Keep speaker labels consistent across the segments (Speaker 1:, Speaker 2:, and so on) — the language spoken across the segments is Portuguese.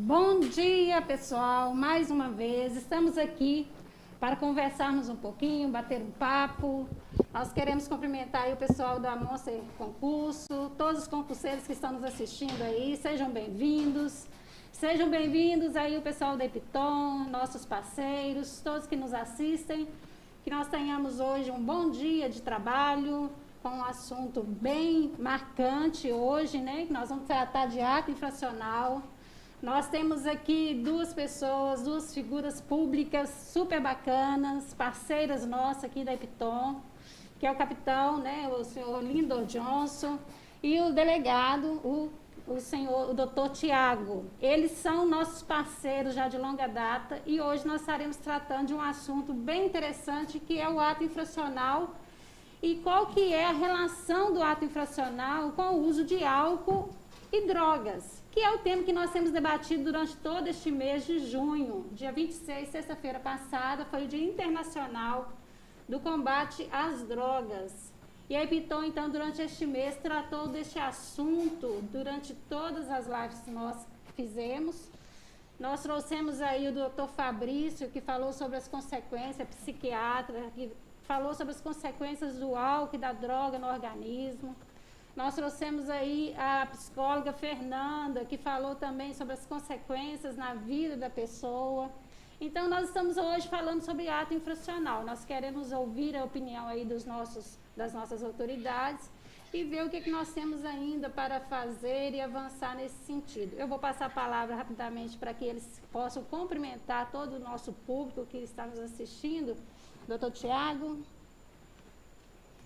Speaker 1: Bom dia, pessoal, mais uma vez estamos aqui para conversarmos um pouquinho, bater um papo. Nós queremos cumprimentar aí o pessoal da Monster Concurso, todos os concurseiros que estão nos assistindo aí, sejam bem-vindos. Sejam bem-vindos aí o pessoal da Epitom, nossos parceiros, todos que nos assistem. Que nós tenhamos hoje um bom dia de trabalho, com um assunto bem marcante hoje, né? Nós vamos tratar de ato infracional. Nós temos aqui duas pessoas, duas figuras públicas super bacanas, parceiras nossas aqui da Epitom, que é o capitão, né, o senhor Lindor Johnson, e o delegado, o doutor Tiago. Eles são nossos parceiros já de longa data e hoje nós estaremos tratando de um assunto bem interessante, que é o ato infracional e qual que é a relação do ato infracional com o uso de álcool e drogas, que é o tema que nós temos debatido durante todo este mês de junho. Dia 26, sexta-feira passada, foi o Dia Internacional do Combate às Drogas. E a Epitom, então, durante este mês, tratou deste assunto durante todas as lives que nós fizemos. Nós trouxemos aí o doutor Fabrício, que falou sobre as consequências, psiquiatra, que falou sobre as consequências do álcool e da droga no organismo. Nós trouxemos aí a psicóloga Fernanda, que falou também sobre as consequências na vida da pessoa. Então, nós estamos hoje falando sobre ato infracional. Nós queremos ouvir a opinião aí das nossas autoridades e ver o que nós temos ainda para fazer e avançar nesse sentido. Eu vou passar a palavra rapidamente para que eles possam cumprimentar todo o nosso público que está nos assistindo. Doutor Tiago.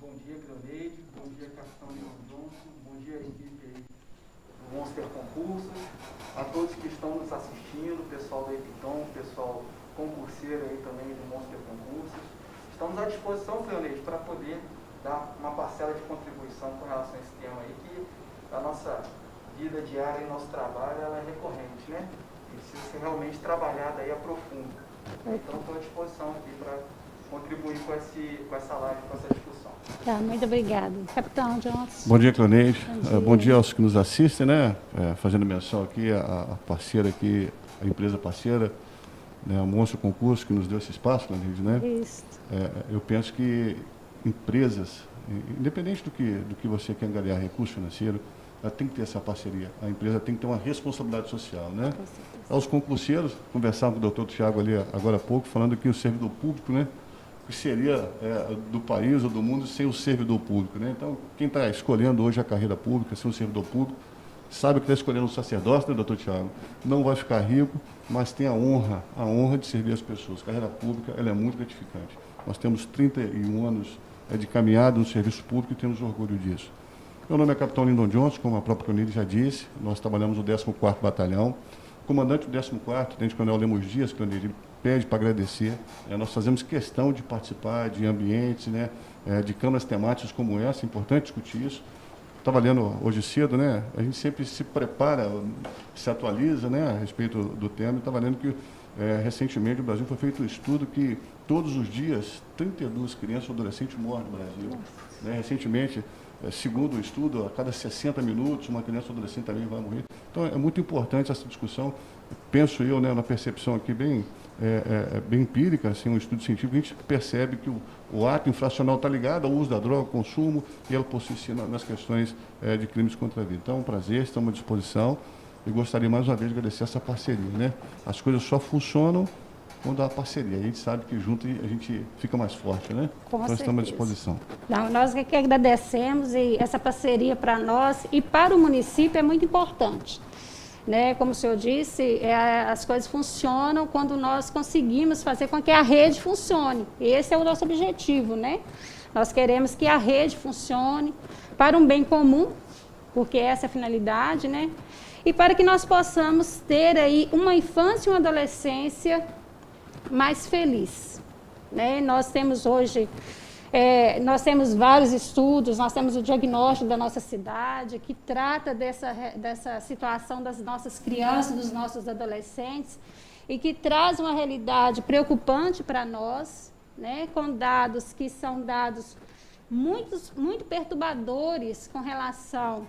Speaker 2: Bom dia, Cleoneide. Bom dia, capitão Lindor Johnson. Bom dia, equipe aí do Monster Concursos. A todos que estão nos assistindo, o pessoal da Epitom, o pessoal concurseiro aí também do Monster Concursos. Estamos à disposição, Cleoneide, para poder dar uma parcela de contribuição com relação a esse tema aí, que a nossa vida diária e nosso trabalho ela é recorrente, né? Precisa ser realmente trabalhada aí a profundo. Então, estou à disposição aqui para contribuir com essa live, com essa discussão.
Speaker 1: Tá, muito obrigado. Capitão Johnson.
Speaker 3: Bom dia, Cleoneide. Bom dia aos que nos assistem, né? Fazendo menção aqui, a parceira aqui, a empresa parceira, né? O Monster Concurso, que nos deu esse espaço, Cleoneide, né?
Speaker 1: Isso.
Speaker 3: Eu penso que empresas, independente do que você quer angariar recurso financeiro, ela tem que ter essa parceria. A empresa tem que ter uma responsabilidade social, né? Aos concurseiros, conversava com o doutor Tiago ali agora há pouco, falando que o servidor público, né? Que seria do país ou do mundo sem o servidor público, né? Então, quem está escolhendo hoje a carreira pública, sem um servidor público, sabe que está escolhendo um sacerdócio, né, doutor Tiago? Não vai ficar rico, mas tem a honra de servir as pessoas. A carreira pública, ela é muito gratificante. Nós temos 31 anos de caminhada no serviço público e temos orgulho disso. Meu nome é Capitão Lindon Johnson, como a própria Cleonide já disse, nós trabalhamos no 14º Batalhão. O comandante do 14º, Tenente Coronel Lemos Dias, Cleonide, pede para agradecer. Nós fazemos questão de participar de ambientes, né, de câmaras temáticas como essa, é importante discutir isso. Estava lendo hoje cedo, né, a gente sempre se prepara, se atualiza, né, a respeito do tema. Estava lendo que recentemente no Brasil foi feito um estudo que todos os dias 32 crianças ou adolescentes morrem no Brasil. Né, recentemente, segundo o estudo, a cada 60 minutos uma criança ou adolescente também vai morrer. Então é muito importante essa discussão. Penso eu, né, na percepção aqui bem empírica, assim, um estudo científico, a gente percebe que o ato infracional está ligado ao uso da droga, ao consumo, e ela por si nas questões de crimes contra a vida. Então é um prazer, estamos à disposição e gostaria mais uma vez de agradecer essa parceria. Né? As coisas só funcionam quando há parceria. A gente sabe que junto a gente fica mais forte, né?
Speaker 1: Então
Speaker 3: estamos à disposição.
Speaker 1: Não, nós que agradecemos, e essa parceria para nós e para o município é muito importante. Né? Como o senhor disse, as coisas funcionam quando nós conseguimos fazer com que a rede funcione. Esse é o nosso objetivo, né? Nós queremos que a rede funcione para um bem comum, porque essa é a finalidade, né? E para que nós possamos ter aí uma infância e uma adolescência mais feliz. Né? Nós temos hoje... nós temos vários estudos, nós temos o diagnóstico da nossa cidade, que trata dessa situação das nossas crianças, dos nossos adolescentes, e que traz uma realidade preocupante para nós, né, com dados que são dados muito perturbadores com relação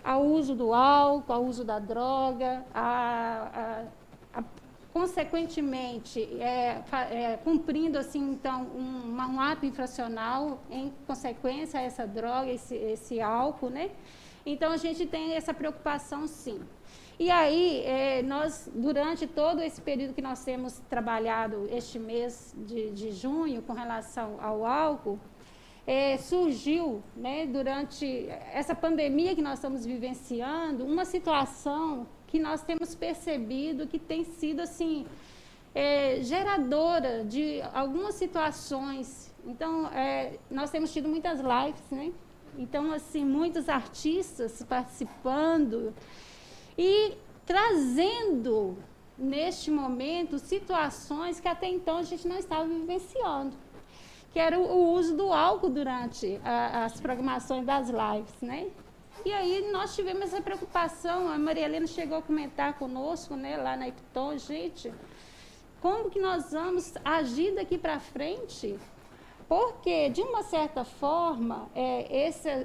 Speaker 1: ao uso do álcool, ao uso da droga, consequentemente, cumprindo assim, então, um ato infracional em consequência a essa droga, esse álcool, né? Então, a gente tem essa preocupação, sim. E aí, nós, durante todo esse período que nós temos trabalhado este mês de junho com relação ao álcool, surgiu, né, durante essa pandemia que nós estamos vivenciando, uma situação que nós temos percebido que tem sido assim, geradora de algumas situações. Então, nós temos tido muitas lives, né? Então, assim, muitos artistas participando e trazendo, neste momento, situações que até então a gente não estava vivenciando, que era o uso do álcool durante as programações das lives, né? E aí nós tivemos essa preocupação, a Maria Helena chegou a comentar conosco, né, lá na Epitom, gente, como que nós vamos agir daqui para frente? Porque, de uma certa forma,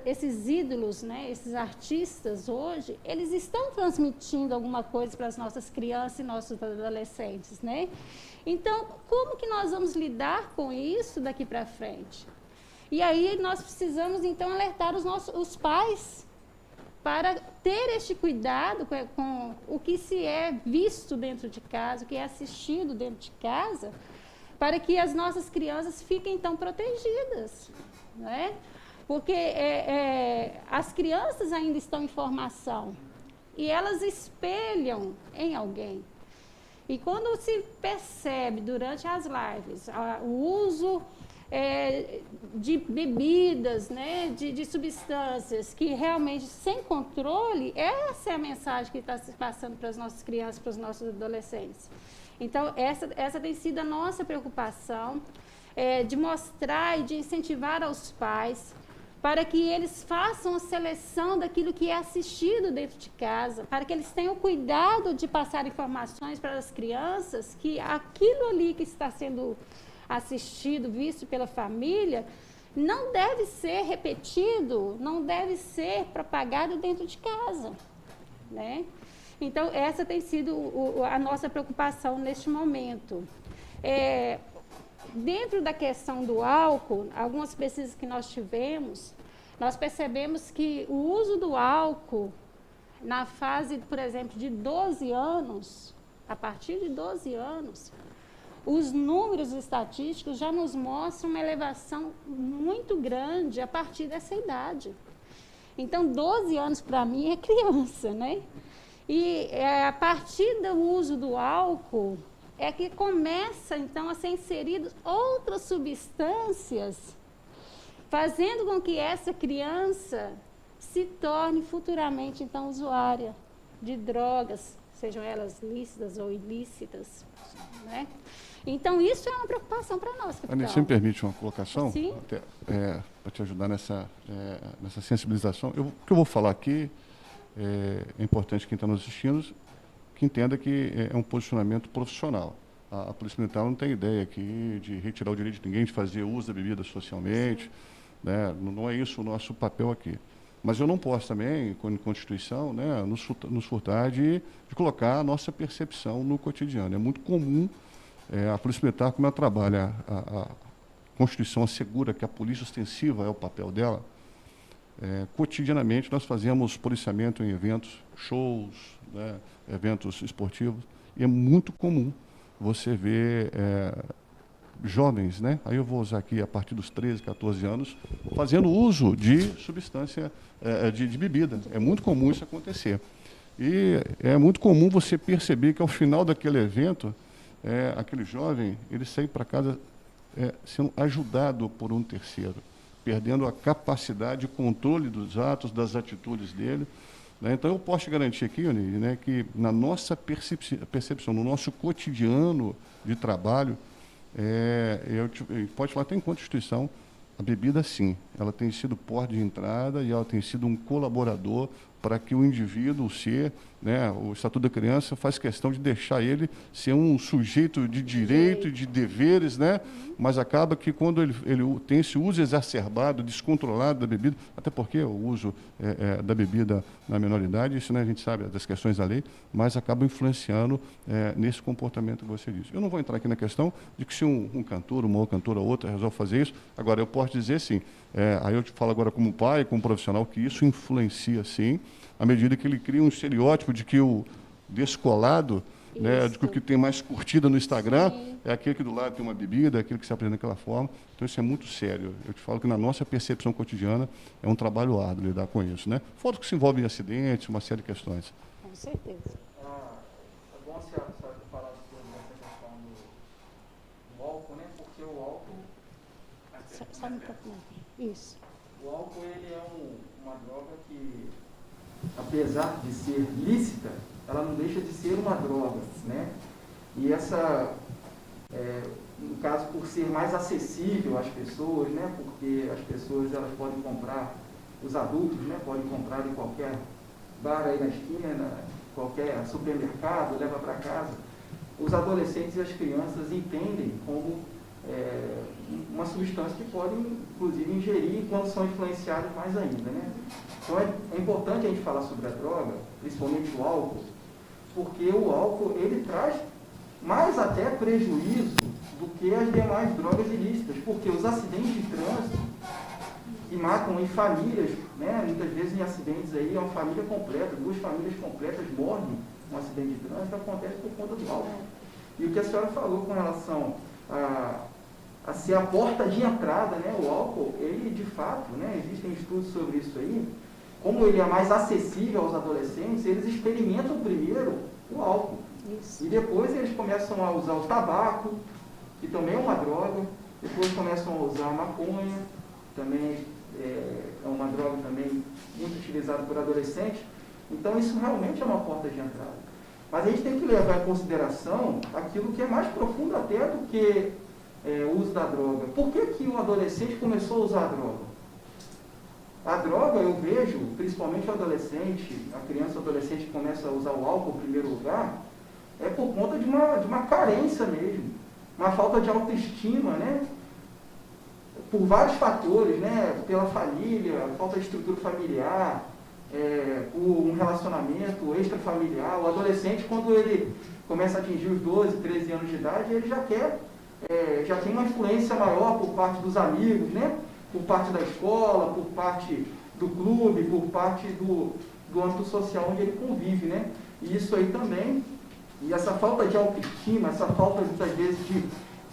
Speaker 1: esses ídolos, né, esses artistas hoje, eles estão transmitindo alguma coisa para as nossas crianças e nossos adolescentes, né? Então, como que nós vamos lidar com isso daqui para frente? E aí nós precisamos, então, alertar os pais para ter este cuidado com o que se é visto dentro de casa, o que é assistido dentro de casa, para que as nossas crianças fiquem tão protegidas, né? Porque as crianças ainda estão em formação e elas espelham em alguém. E quando se percebe durante as lives o uso de bebidas, né, de substâncias que realmente sem controle, essa é a mensagem que está se passando para as nossas crianças, para os nossos adolescentes. Então, essa tem sido a nossa preocupação, de mostrar e de incentivar aos pais para que eles façam a seleção daquilo que é assistido dentro de casa, para que eles tenham cuidado de passar informações para as crianças que aquilo ali que está sendo assistido, visto pela família, não deve ser repetido, não deve ser propagado dentro de casa, né? Então, essa tem sido a nossa preocupação neste momento. Dentro da questão do álcool, algumas pesquisas que nós tivemos, nós percebemos que o uso do álcool na fase, por exemplo, de 12 anos, a partir de 12 anos, os números estatísticos já nos mostram uma elevação muito grande a partir dessa idade. Então, 12 anos para mim é criança, né? E a partir do uso do álcool é que começa, então, a ser inseridas outras substâncias fazendo com que essa criança se torne futuramente, então, usuária de drogas, sejam elas lícitas ou ilícitas, né? Então, isso é uma preocupação para nós, capitão.
Speaker 3: Anny, você me permite uma colocação?
Speaker 1: Sim.
Speaker 3: Para te ajudar nessa sensibilização. O que eu vou falar aqui é importante quem está nos assistindo que entenda que é um posicionamento profissional. A Polícia Militar não tem ideia aqui de retirar o direito de ninguém de fazer uso da bebida socialmente, né? Não é isso o nosso papel aqui. Mas eu não posso também, com a Constituição, né, nos furtar de colocar a nossa percepção no cotidiano. É muito comum a Polícia Militar, como ela trabalha, a Constituição assegura que a polícia ostensiva é o papel dela. Cotidianamente nós fazemos policiamento em eventos, shows, né, eventos esportivos, e é muito comum você ver jovens, né, aí eu vou usar aqui a partir dos 13, 14 anos, fazendo uso de substância, de bebida. É muito comum isso acontecer. E é muito comum você perceber que ao final daquele evento, aquele jovem, ele sai para casa sendo ajudado por um terceiro, perdendo a capacidade de controle dos atos, das atitudes dele, né? Então, eu posso te garantir aqui, Anny, né, que na nossa percepção, no nosso cotidiano de trabalho, pode falar, tem Constituição, a bebida, sim, ela tem sido porta de entrada e ela tem sido um colaborador para que o indivíduo, né, o Estatuto da Criança faz questão de deixar ele ser um sujeito de direito e de deveres, né? Mas acaba que quando ele tem esse uso exacerbado, descontrolado da bebida, até porque o uso da bebida na menoridade, isso, né, a gente sabe das questões da lei, mas acaba influenciando nesse comportamento que você disse. Eu não vou entrar aqui na questão de que se um cantor, uma cantora ou outra resolve fazer isso, agora eu posso dizer sim, aí eu te falo agora como pai, como profissional, que isso influencia sim, à medida que ele cria um estereótipo de que o descolado, né, de que o que tem mais curtida no Instagram, sim, é aquele que do lado tem uma bebida, é aquele que se apresenta daquela forma. Então, isso é muito sério. Eu te falo que na nossa percepção cotidiana é um trabalho árduo lidar com isso, né? Fora que se envolve em acidentes, uma série de questões.
Speaker 1: Com certeza.
Speaker 2: É bom a senhora falar sobre essa questão do álcool, né? Porque o álcool...
Speaker 1: Só um pouquinho. Isso.
Speaker 2: O álcool, ele é uma droga que, apesar de ser lícita, ela não deixa de ser uma droga, né? E essa, no caso, por ser mais acessível às pessoas, né? Porque as pessoas, elas podem comprar, os adultos, né? Podem comprar em qualquer bar aí na esquina, qualquer supermercado, leva para casa. Os adolescentes e as crianças entendem como uma substância que podem, inclusive, ingerir quando são influenciados mais ainda, né? Então, é importante a gente falar sobre a droga, principalmente o álcool, porque o álcool, ele traz mais até prejuízo do que as demais drogas ilícitas, porque os acidentes de trânsito que matam em famílias, né, muitas vezes em acidentes aí, é uma família completa, 2 famílias completas morrem num acidente de trânsito, acontece por conta do álcool. E o que a senhora falou com relação a ser a porta de entrada, né, o álcool, ele de fato, né, existem estudos sobre isso aí, como ele é mais acessível aos adolescentes, eles experimentam primeiro o álcool. Isso. E depois eles começam a usar o tabaco, que também é uma droga, depois começam a usar a maconha, também é uma droga também muito utilizada por adolescentes. Então isso realmente é uma porta de entrada. Mas a gente tem que levar em consideração aquilo que é mais profundo até do que o uso da droga. Por que o adolescente começou a usar a droga? A droga, eu vejo, principalmente o adolescente, a criança ou adolescente que começa a usar o álcool em primeiro lugar, é por conta de uma carência mesmo, uma falta de autoestima, né? Por vários fatores, né? Pela família, falta de estrutura familiar, por um relacionamento extrafamiliar. O adolescente, quando ele começa a atingir os 12, 13 anos de idade, ele já tem uma influência maior por parte dos amigos, né? Por parte da escola, por parte do clube, por parte do âmbito social onde ele convive, né? E isso aí também, e essa falta de autoestima, essa falta, muitas vezes, de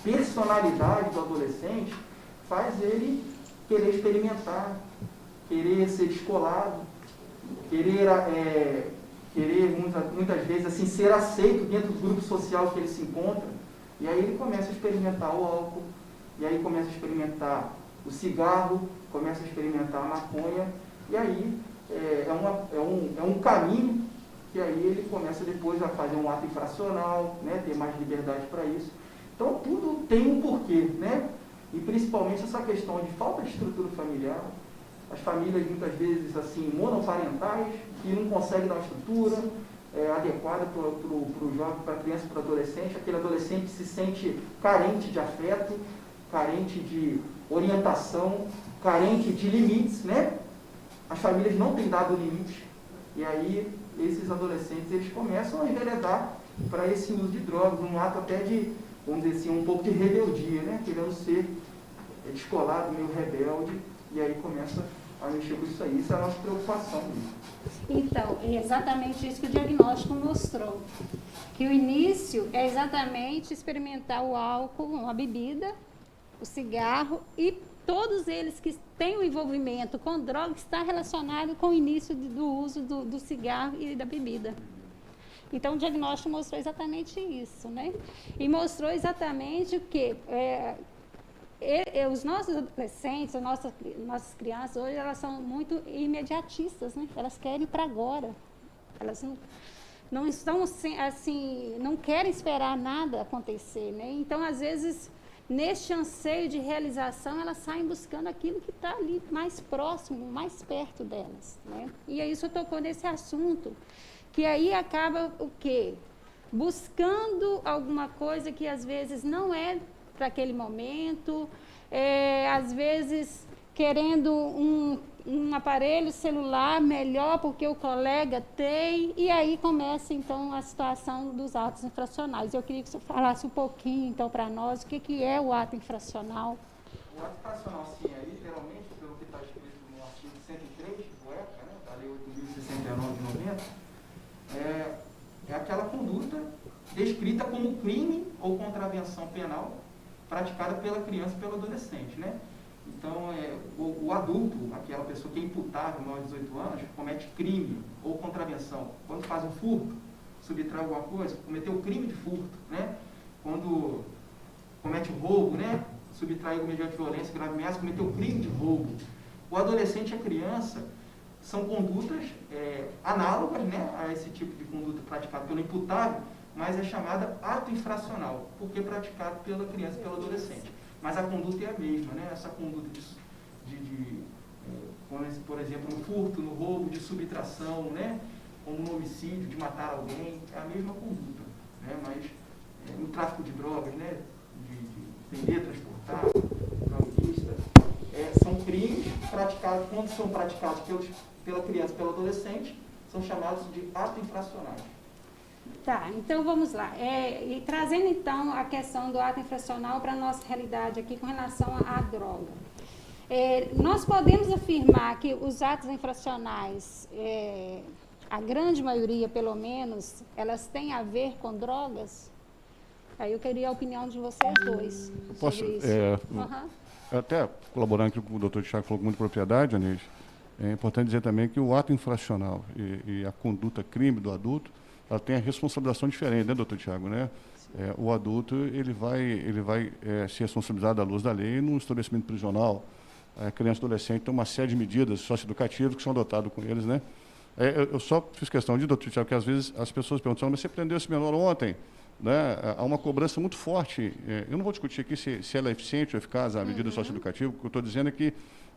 Speaker 2: personalidade do adolescente, faz ele querer experimentar, querer ser descolado, querer muitas vezes, assim, ser aceito dentro do grupo social que ele se encontra. E aí ele começa a experimentar o álcool, e aí começa a experimentar o cigarro, começa a experimentar a maconha, e aí é um caminho que aí ele começa depois a fazer um ato infracional, né, ter mais liberdade para isso. Então, tudo tem um porquê, né? E principalmente essa questão de falta de estrutura familiar, as famílias muitas vezes assim, monoparentais, que não conseguem dar uma estrutura adequada para o jovem, para a criança, para o adolescente. Aquele adolescente se sente carente de afeto, carente de orientação, carente de limites, né? As famílias não têm dado limite, e aí esses adolescentes eles começam a enveredar para esse uso de drogas, um ato até de, vamos dizer assim, um pouco de rebeldia, né? Querendo ser descolado, meio rebelde, e aí começa a mexer com isso aí. Isso é a nossa preocupação.
Speaker 1: Então, é exatamente isso que o diagnóstico mostrou. Que o início é exatamente experimentar o álcool, a bebida, o cigarro, e todos eles que têm o envolvimento com droga está relacionado com o início do uso do cigarro e da bebida. Então, o diagnóstico mostrou exatamente isso, né? E mostrou exatamente o quê? Os nossos adolescentes, as nossas crianças, hoje, elas são muito imediatistas, né? Elas querem para agora. Elas não estão, assim, não querem esperar nada acontecer, né? Então, às vezes, neste anseio de realização, elas saem buscando aquilo que está ali mais próximo, mais perto delas, né? E aí, isso tocou nesse assunto, que aí acaba o quê? Buscando alguma coisa que, às vezes, não é para aquele momento, às vezes querendo um aparelho celular melhor porque o colega tem, e aí começa então a situação dos atos infracionais. Eu queria que você falasse um pouquinho então para nós o que é o ato infracional.
Speaker 2: O ato infracional, sim, é literalmente, pelo que está escrito no artigo 103 do ECA, né, da Lei 8.069 de 90, é aquela conduta descrita como crime ou contravenção penal praticada pela criança e pelo adolescente, né? Então, o adulto, aquela pessoa que é imputável, maior de 18 anos, comete crime ou contravenção. Quando faz um furto, subtrai alguma coisa, cometeu o crime de furto, né? Quando comete roubo, né? Subtraiu mediante violência, grave ameaça, cometeu o crime de roubo. O adolescente e a criança são condutas análogas, né, a esse tipo de conduta praticada pelo imputável, mas é chamada ato infracional, porque é praticado pela criança e pelo adolescente. Mas a conduta é a mesma, né? Essa conduta por exemplo, no furto, no roubo, de subtração, né? Como no homicídio, de matar alguém, é a mesma conduta, né? Mas no tráfico de drogas, né? De vender, transportar, droguista, são crimes praticados, quando são praticados pela criança e pelo adolescente, são chamados de ato infracionais.
Speaker 1: Tá, então vamos lá. E trazendo então a questão do ato infracional para a nossa realidade aqui com relação à droga. Nós podemos afirmar que os atos infracionais, a grande maioria pelo menos, elas têm a ver com drogas? Aí eu queria a opinião de vocês dois.
Speaker 3: Posso, até colaborando aqui com o doutor Thiago falou com muita propriedade, Anês, é importante dizer também que o ato infracional e a conduta crime do adulto, ela tem a responsabilização diferente, né, doutor Thiago, né? O adulto, ele vai ser responsabilizado à luz da lei num estabelecimento prisional. A criança e adolescente tem uma série de medidas socioeducativas que são adotadas com eles, né? Eu só fiz questão de, doutor Thiago, que às vezes as pessoas perguntam, mas você prendeu esse menor ontem? Né? Há uma cobrança muito forte. Eu não vou discutir aqui se ela é eficiente ou eficaz, a medida socioeducativa. O que eu estou dizendo é que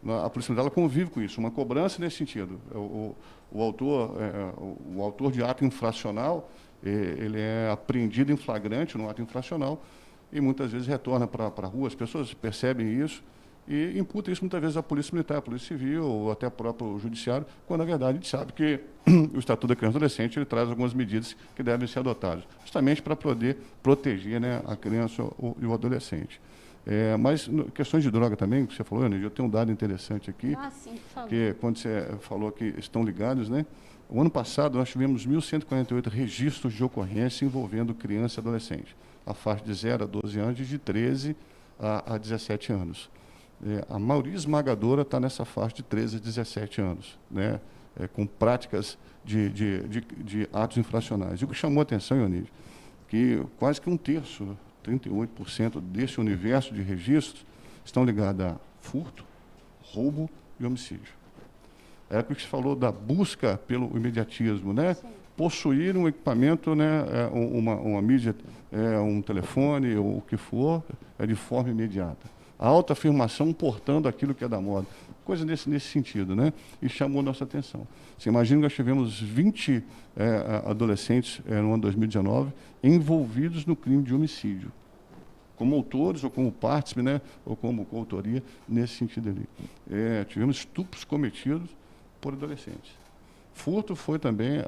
Speaker 3: a Polícia Militar convive com isso, uma cobrança nesse sentido. O autor de ato infracional, ele é apreendido em flagrante no ato infracional e muitas vezes retorna para a rua. As pessoas percebem isso e imputam isso muitas vezes à Polícia Militar, à Polícia Civil ou até ao próprio Judiciário, quando na verdade a gente sabe que o Estatuto da Criança e do Adolescente ele traz algumas medidas que devem ser adotadas, justamente para poder proteger, né, a criança e o adolescente. Mas questões de droga também, que você falou, Ana, eu tenho um dado interessante aqui,
Speaker 1: sim, por favor.
Speaker 3: que quando você falou que estão ligados, né? O ano passado nós tivemos 1.148 registros de ocorrência envolvendo criança e adolescente, a faixa de 0 a 12 anos e de 13 a 17 anos. A maioria esmagadora está nessa faixa de 13 a 17 anos, né? Com práticas de atos infracionais. E o que chamou a atenção, Ionísio, que quase que um terço, 38% desse universo de registros estão ligados a furto, roubo e homicídio. É o que você falou da busca pelo imediatismo, né?
Speaker 1: Sim.
Speaker 3: Possuir um equipamento, né, uma mídia, um telefone, ou o que for, de forma imediata. A autoafirmação portando aquilo que é da moda. Coisa nesse sentido, né? E chamou nossa atenção. Você imagina que nós tivemos 20 adolescentes no ano 2019 envolvidos no crime de homicídio, como autores ou como partícipe, né? Ou como coautoria, nesse sentido ali. Tivemos estupros cometidos por adolescentes. Furto foi também,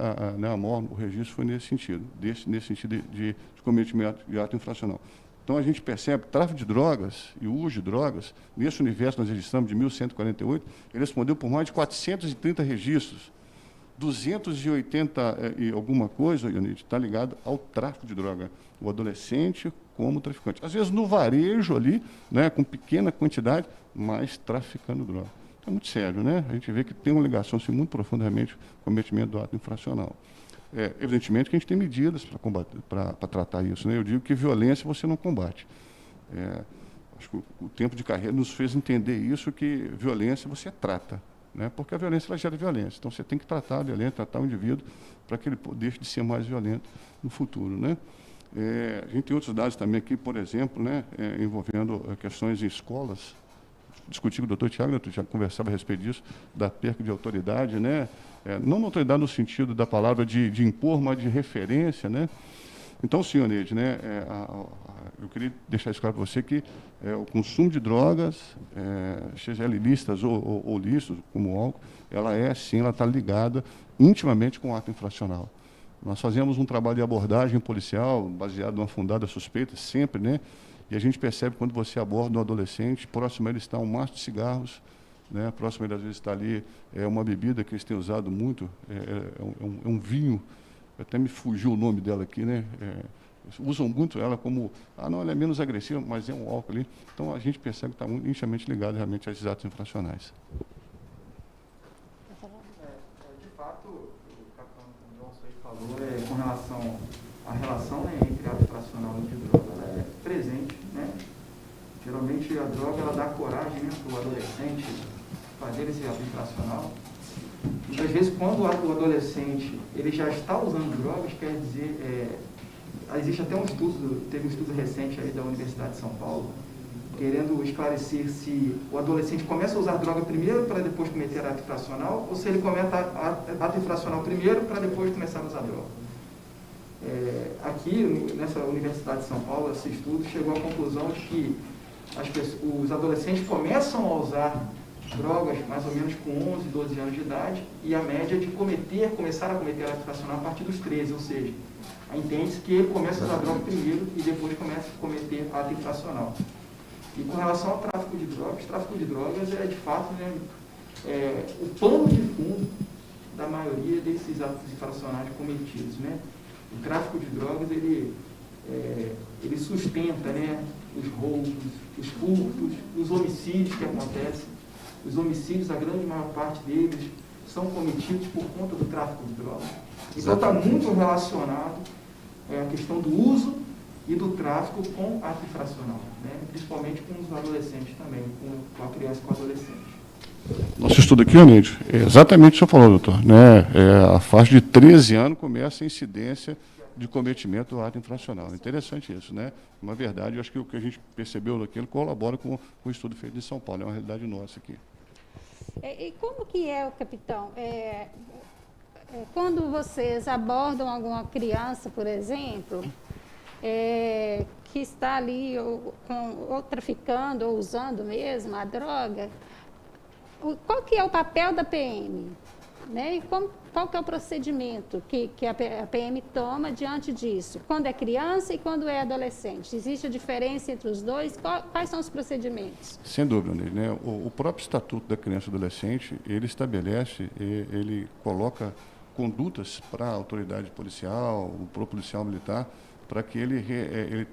Speaker 3: o registro foi nesse sentido, nesse sentido de cometimento de ato infracional. Então, a gente percebe que tráfico de drogas e o uso de drogas, nesse universo nós registramos de 1.148, ele respondeu por mais de 430 registros. 280 e alguma coisa, Ionide, está ligado ao tráfico de droga. O adolescente como traficante. Às vezes no varejo ali, né, com pequena quantidade, mas traficando droga. É muito sério, né? A gente vê que tem uma ligação assim, muito profundamente com o cometimento do ato infracional. Evidentemente que a gente tem medidas para tratar isso, né? Eu digo que violência você não combate. Acho que o tempo de carreira nos fez entender isso, que violência você trata, né? Porque a violência ela gera violência. Então você tem que tratar a violência, tratar o indivíduo para que ele deixe de ser mais violento no futuro, né? A gente tem outros dados também aqui, por exemplo, né, envolvendo questões em escolas. Discuti com o doutor Tiago, já conversava a respeito disso, da perca de autoridade, né? Não autoridade no sentido da palavra de impor, mas de referência, né? Então, senhor Neide, né, eu queria deixar isso claro para você que o consumo de drogas, seja ilícitas ou lícitas, como o álcool, sim, ela está ligada intimamente com o ato infracional. Nós fazemos um trabalho de abordagem policial, baseado numa fundada suspeita, sempre, né? E a gente percebe quando você aborda um adolescente, próximo a ele está um maço de cigarros, né? Próximo a ele, às vezes, está ali uma bebida que eles têm usado muito, um vinho, até me fugiu o nome dela aqui, né? Usam muito ela como, não, ela é menos agressiva, mas é um álcool ali. Então, a gente percebe que está muito intimamente ligado realmente a esses atos infracionais.
Speaker 2: De fato, o capitão Johnson aí falou com relação à relação, né, entre ato infracional e de droga, ela é presente, né? Geralmente a droga ela dá coragem, né, para o adolescente fazer esse ato infracional. Muitas vezes, quando o adolescente ele já está usando drogas, quer dizer, existe até teve um estudo recente aí da Universidade de São Paulo, querendo esclarecer se o adolescente começa a usar droga primeiro para depois cometer ato infracional, ou se ele comete ato infracional primeiro para depois começar a usar droga. Aqui, nessa Universidade de São Paulo, esse estudo chegou à conclusão de que os adolescentes começam a usar drogas mais ou menos com 11, 12 anos de idade, e a média de começar a cometer ato infracional a partir dos 13, ou seja, entende-se que ele começa a usar droga primeiro e depois começa a cometer ato infracional. E com relação ao tráfico de drogas é de fato, né, o pano de fundo da maioria desses atos infracionais cometidos, né? O tráfico de drogas ele sustenta, né, os roubos, os furtos, os homicídios que acontecem. Os homicídios, a grande maior parte deles, são cometidos por conta do tráfico de drogas. Então está muito relacionado a questão do uso e do tráfico com ato infracional, né? Principalmente com os adolescentes também, com a criança e com o adolescente.
Speaker 3: Nosso estudo aqui, Ionide, é exatamente o que o senhor falou, doutor, né? A faixa de 13 anos começa a incidência de cometimento do ato infracional. É interessante isso, né? Uma verdade, eu acho que o que a gente percebeu naquilo colabora com o estudo feito em São Paulo, é uma realidade nossa aqui.
Speaker 1: E como que capitão? Quando vocês abordam alguma criança, por exemplo, que está ali ou traficando ou usando mesmo a droga, qual que é o papel da PM? Né? E qual que é o procedimento que a PM toma diante disso? Quando é criança e quando é adolescente? Existe a diferença entre os dois? Quais são os procedimentos?
Speaker 3: Sem dúvida, né? O próprio Estatuto da Criança e Adolescente, ele estabelece, ele coloca condutas para a autoridade policial, para o policial militar, para que ele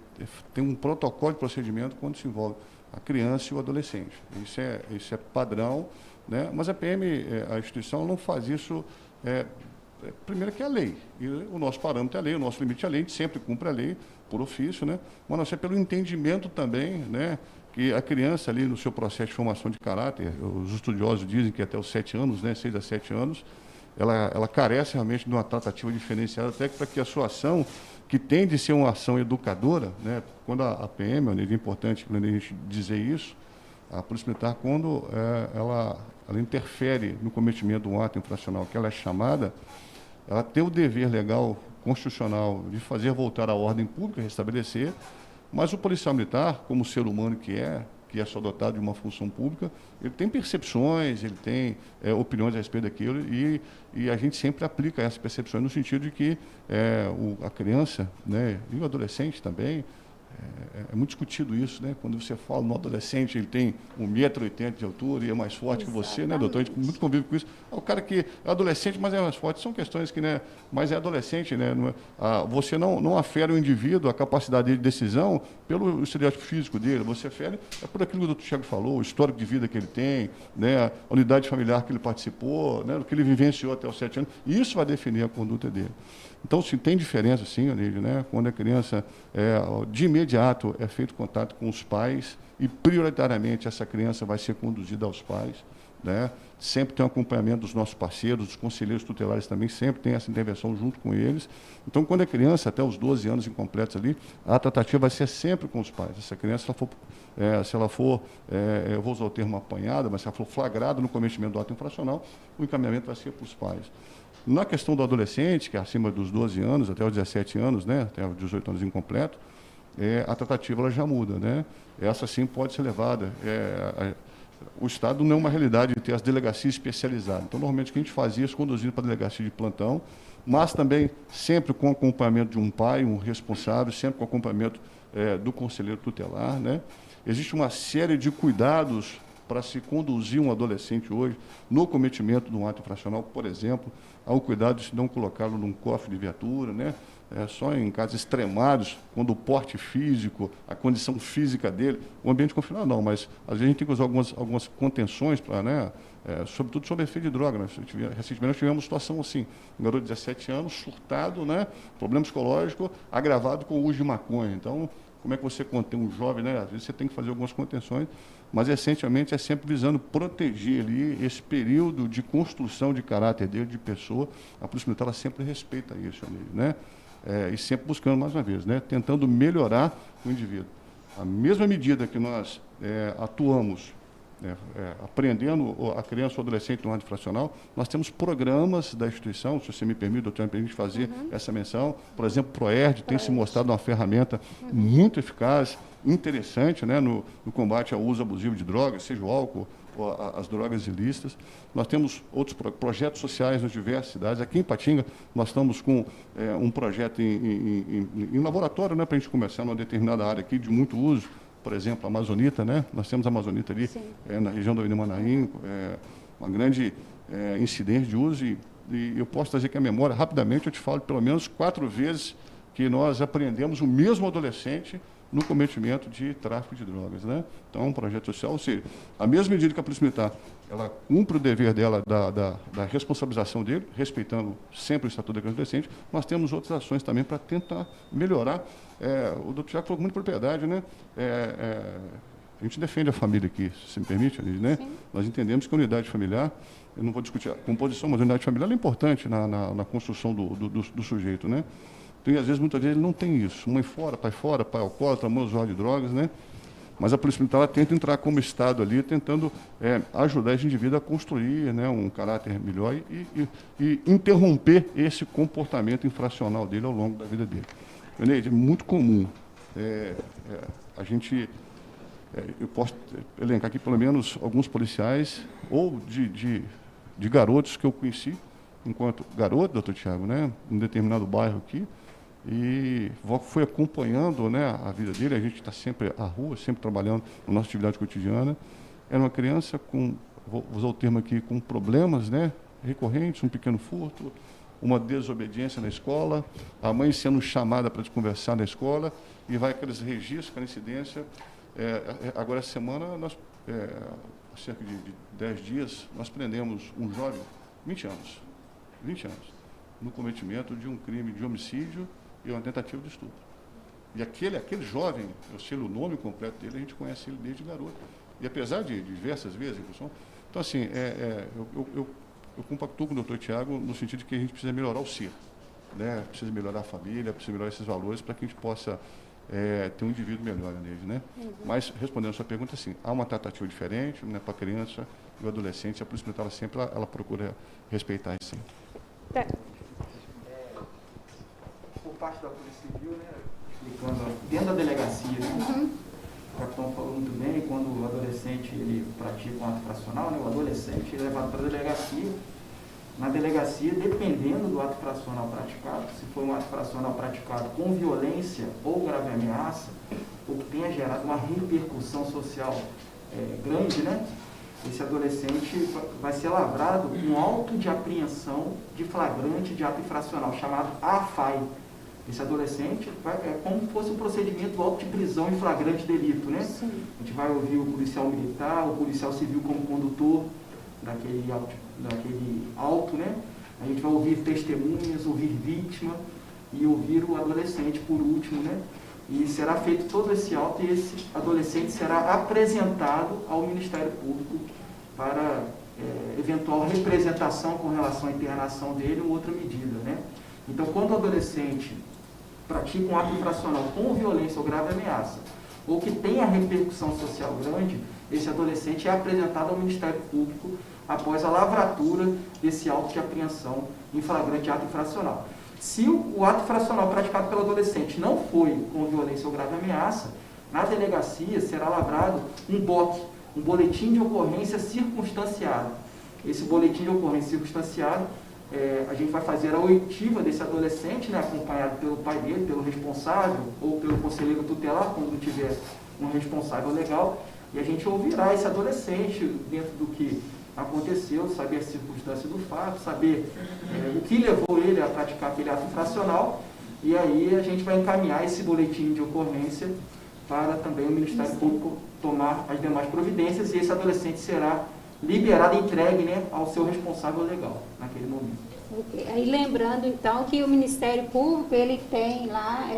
Speaker 3: tenha um protocolo de procedimento quando se envolve a criança e o adolescente. Isso é padrão, né? Mas a PM, a instituição, não faz isso, primeiro que é a lei, e o nosso parâmetro é a lei, o nosso limite é a lei, a gente sempre cumpre a lei por ofício, né? Mas nós é pelo entendimento também, né, que a criança ali no seu processo de formação de caráter, os estudiosos dizem que até os 7 anos, né, 6 a 7 anos, ela carece realmente de uma tratativa diferenciada, até para que a sua ação, que tem de ser uma ação educadora, né, quando a PM, é importante quando a gente dizer isso, a Polícia Militar, quando ela interfere no cometimento de um ato infracional que ela é chamada, ela tem o dever legal, constitucional, de fazer voltar a ordem pública, restabelecer, mas o policial militar, como ser humano que é só dotado de uma função pública, ele tem percepções, ele tem opiniões a respeito daquilo, e a gente sempre aplica essas percepções no sentido de que a criança, né, e o adolescente também, é muito discutido isso, né? Quando você fala no adolescente, ele tem 1,80 m de altura e é mais forte que você, né, doutor? A gente muito convive com isso. O cara que é adolescente, mas é mais forte, são questões que, né, mas é adolescente, né? Você não afere o indivíduo, a capacidade dele de decisão, pelo estereótipo físico dele, você afere por aquilo que o doutor Thiago falou, o histórico de vida que ele tem, né, a unidade familiar que ele participou, né, o que ele vivenciou até os 7 anos, e isso vai definir a conduta dele. Então, sim, tem diferença, sim, Anílio, né? Quando a criança, de imediato, é feito contato com os pais e, prioritariamente, essa criança vai ser conduzida aos pais, né? Sempre tem um acompanhamento dos nossos parceiros, dos conselheiros tutelares também, sempre tem essa intervenção junto com eles. Então, quando é criança, até os 12 anos incompletos ali, a tratativa vai ser sempre com os pais. Essa criança, se ela for, eu vou usar o termo apanhada, mas se ela for flagrada no cometimento do ato infracional, o encaminhamento vai ser para os pais. Na questão do adolescente, que é acima dos 12 anos, até os 17 anos, né, até os 18 anos incompleto, a tratativa ela já muda, né? Essa sim pode ser levada. O Estado não é uma realidade de ter as delegacias especializadas. Então, normalmente, o que a gente fazia é conduzir para a delegacia de plantão, mas também sempre com acompanhamento de um pai, um responsável, sempre com acompanhamento do conselheiro tutelar, né? Existe uma série de cuidados para se conduzir um adolescente hoje no cometimento de um ato infracional, por exemplo, há o cuidado de não colocá-lo num cofre de viatura, né? Só em casos extremados, quando o porte físico, a condição física dele, o ambiente confinado não, mas às vezes a gente tem que usar algumas contenções, para, né, sobretudo sobre efeito de droga. Né? Recentemente nós tivemos uma situação assim, um garoto de 17 anos, surtado, né, problema psicológico, agravado com o uso de maconha. Então, como é que você contém um jovem, né? Às vezes você tem que fazer algumas contenções, mas essencialmente é sempre visando proteger ali esse período de construção de caráter dele, de pessoa. A Polícia Militar ela sempre respeita isso, né? E sempre buscando, mais uma vez, né? Tentando melhorar o indivíduo. A mesma medida que nós atuamos, aprendendo a criança ou adolescente no ato infracional, nós temos programas da instituição, se você me permite, doutor, me permite fazer essa menção. Por exemplo, o PROERD tem se mostrado uma ferramenta muito eficaz, interessante, né, no combate ao uso abusivo de drogas, seja o álcool ou as drogas ilícitas. Nós temos outros projetos sociais nas diversas cidades. Aqui em Patinga, nós estamos com um projeto em laboratório, né, para a gente começar numa determinada área aqui de muito uso. Por exemplo, a Amazonita, né? Nós temos a Amazonita ali, na região do Avenida Manaim, uma grande incidência de uso, e eu posso trazer aqui a memória, rapidamente, eu te falo pelo menos 4 vezes que nós apreendemos o mesmo adolescente no cometimento de tráfico de drogas, né? Então, é um projeto social, ou seja, a mesma medida que a Polícia Militar, ela cumpre o dever dela da responsabilização dele, respeitando sempre o Estatuto da Criança e Adolescente, nós temos outras ações também para tentar melhorar. O doutor Thiago falou com muita propriedade, né? A gente defende a família aqui, se me permite, né? Sim. Nós entendemos que a unidade familiar, eu não vou discutir a composição, mas a unidade familiar é importante na construção do sujeito, né? Então, e às vezes, muitas vezes, ele não tem isso. Mãe fora, pai alcoólatra, mãe usuário de drogas, né? Mas a Polícia Militar ela tenta entrar como Estado ali, tentando ajudar esse indivíduo a construir, né, um caráter melhor e interromper esse comportamento infracional dele ao longo da vida dele. Neide, é muito comum. A gente, eu posso elencar aqui pelo menos alguns policiais ou de garotos que eu conheci enquanto garoto, doutor Thiago, né, em um determinado bairro aqui, e fui acompanhando, né, a vida dele. A gente está sempre à rua, sempre trabalhando na nossa atividade cotidiana. Era uma criança com, vou usar o termo aqui, com problemas, né, recorrentes, um pequeno furto, uma desobediência na escola, a mãe sendo chamada para conversar na escola, e vai aqueles registros, aquela incidência. Agora, essa semana, nós, há cerca de 10 dias, nós prendemos um jovem, 20 anos, no cometimento de um crime de homicídio e uma tentativa de estupro. E aquele jovem, eu sei o nome completo dele, a gente conhece ele desde garoto. E apesar de diversas vezes, então assim, eu compactuo com o doutor Tiago no sentido de que a gente precisa melhorar o ser, né? Precisa melhorar a família, precisa melhorar esses valores para que a gente possa ter um indivíduo melhor nele, né? Mas, respondendo a sua pergunta, sim, há uma tratativa diferente, né, para a criança e o adolescente, a polícia militar sempre ela procura respeitar isso, sim.
Speaker 2: Por parte da Polícia Civil, né, explicando dentro da delegacia, né, o capitão falou muito bem, quando o adolescente ele pratica um ato infracional, né, o adolescente é levado para a delegacia. Na delegacia, dependendo do ato infracional praticado, se for um ato infracional praticado com violência ou grave ameaça, ou que tenha gerado uma repercussão social grande, né, esse adolescente vai ser lavrado um auto de apreensão de flagrante de ato infracional, chamado AFAI. Esse adolescente é como se fosse o procedimento do auto de prisão em flagrante delito, né? Sim. A gente vai ouvir o policial militar, o policial civil como condutor daquele auto, né? A gente vai ouvir testemunhas, ouvir vítima e ouvir o adolescente por último, né? E será feito todo esse auto e esse adolescente será apresentado ao Ministério Público para eventual representação com relação à internação dele ou outra medida, né? Então, quando o adolescente pratica um ato infracional com violência ou grave ameaça, ou que tenha repercussão social grande, esse adolescente é apresentado ao Ministério Público após a lavratura desse auto de apreensão em flagrante ato infracional. Se o ato infracional praticado pelo adolescente não foi com violência ou grave ameaça, na delegacia será lavrado um BOC, um boletim de ocorrência circunstanciado. Esse boletim de ocorrência circunstanciado, a gente vai fazer a oitiva desse adolescente, né, acompanhado pelo pai dele, pelo responsável, ou pelo conselheiro tutelar, quando não tiver um responsável legal, e a gente ouvirá esse adolescente dentro do que aconteceu, saber a circunstância do fato, saber o que levou ele a praticar aquele ato infracional, e aí a gente vai encaminhar esse boletim de ocorrência para também o Ministério Público tomar as demais providências, e esse adolescente será liberado e entregue, né, ao seu responsável legal naquele momento.
Speaker 1: Okay. Aí lembrando então que o Ministério Público ele tem lá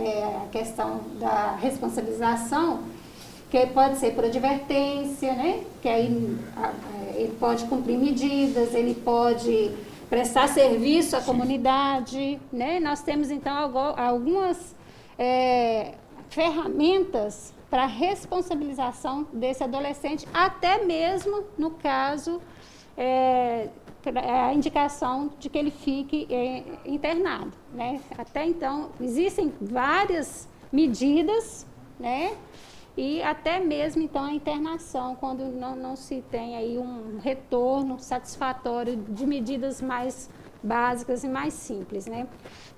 Speaker 1: a questão da responsabilização, que pode ser por advertência, né, que aí ele pode cumprir medidas, ele pode prestar serviço à comunidade, né? Nós temos então algumas ferramentas para responsabilização desse adolescente, até mesmo no caso a indicação de que ele fique internado, né? Até então existem várias medidas, né? E até mesmo então a internação, quando não se tem aí um retorno satisfatório de medidas mais básicas e mais simples, né?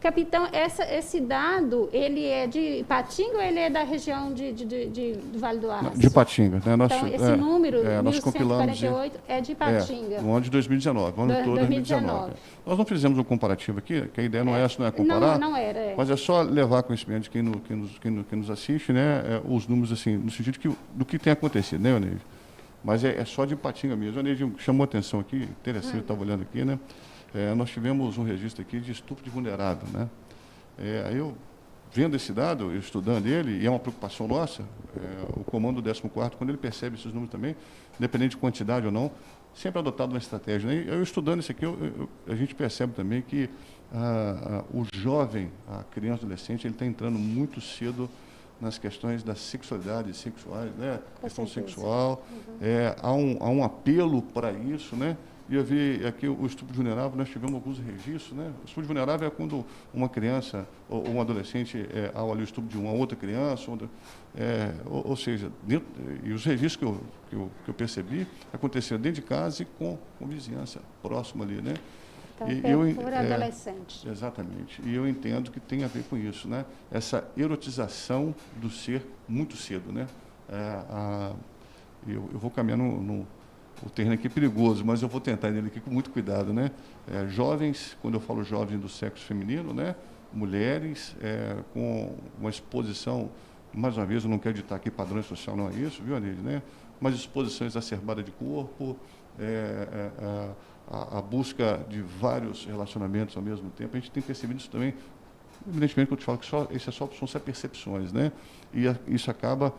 Speaker 1: Capitão, esse dado, ele é de Ipatinga ou ele é da região do Vale do Aço?
Speaker 3: De Ipatinga, né?
Speaker 1: Então, esse número,
Speaker 3: nós
Speaker 1: 1148, é de Ipatinga.
Speaker 3: No ano de 2019, ano todo 2019. Nós não fizemos um comparativo aqui, que a ideia não é comparar,
Speaker 1: não era,
Speaker 3: mas é só levar conhecimento de quem nos assiste, né? Os números, assim, no sentido do que tem acontecido, né, Oneide? Mas é só de Ipatinga mesmo. Oneide chamou atenção aqui, interessante, eu estava olhando aqui, né? Nós tivemos um registro aqui de estupro de vulnerável, né? Aí eu, vendo esse dado, eu estudando ele, e é uma preocupação nossa, o comando do 14º, quando ele percebe esses números também, independente de quantidade ou não, sempre adotado uma estratégia, né? E eu estudando isso aqui, a gente percebe também que o jovem, a criança, adolescente, ele está entrando muito cedo nas questões das sexualidades sexuais, né? Questão sexual, há um apelo para isso, né? E eu vi aqui o estupro vulnerável, nós tivemos alguns registros, né? O estupro vulnerável é quando uma criança ou um adolescente ao ali o estupro de uma outra criança, ou seja, e os registros que eu percebi aconteceram dentro de casa e com vizinhança próxima ali, né?
Speaker 1: Então, por adolescente.
Speaker 3: Exatamente. E eu entendo que tem a ver com isso, né? Essa erotização do ser muito cedo, né? Eu vou caminhar o terreno aqui é perigoso, mas eu vou tentar nele aqui com muito cuidado, né? Jovens, quando eu falo jovens do sexo feminino, né? Mulheres com uma exposição, mais uma vez, eu não quero ditar aqui padrão social, não é isso, viu, Aneide, né? Mas exposição exacerbada de corpo, a busca de vários relacionamentos ao mesmo tempo. A gente tem percebido isso também Evidentemente que eu te falo que são só percepções, né? E isso acaba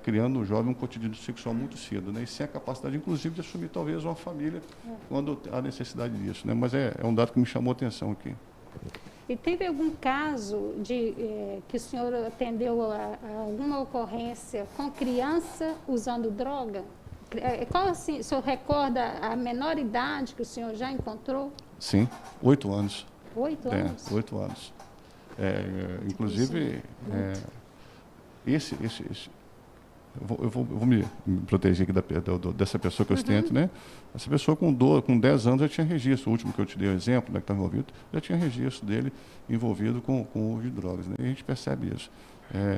Speaker 3: criando no jovem um cotidiano sexual muito cedo, né? E sem a capacidade, inclusive, de assumir talvez uma família quando há necessidade disso, né? Mas é um dado que me chamou a atenção aqui.
Speaker 1: E teve algum caso que o senhor atendeu a alguma ocorrência com criança usando droga? Qual, assim, o senhor recorda a menor idade que o senhor já encontrou?
Speaker 3: Sim, 8 anos.
Speaker 1: 8 anos?
Speaker 3: 8 anos. Inclusive, eu vou me proteger aqui dessa pessoa que eu ostento, né? Essa pessoa com 10 anos já tinha registro. O último que eu te dei o exemplo, né, que estava envolvido, já tinha registro dele envolvido com o uso de drogas, né? E a gente percebe isso.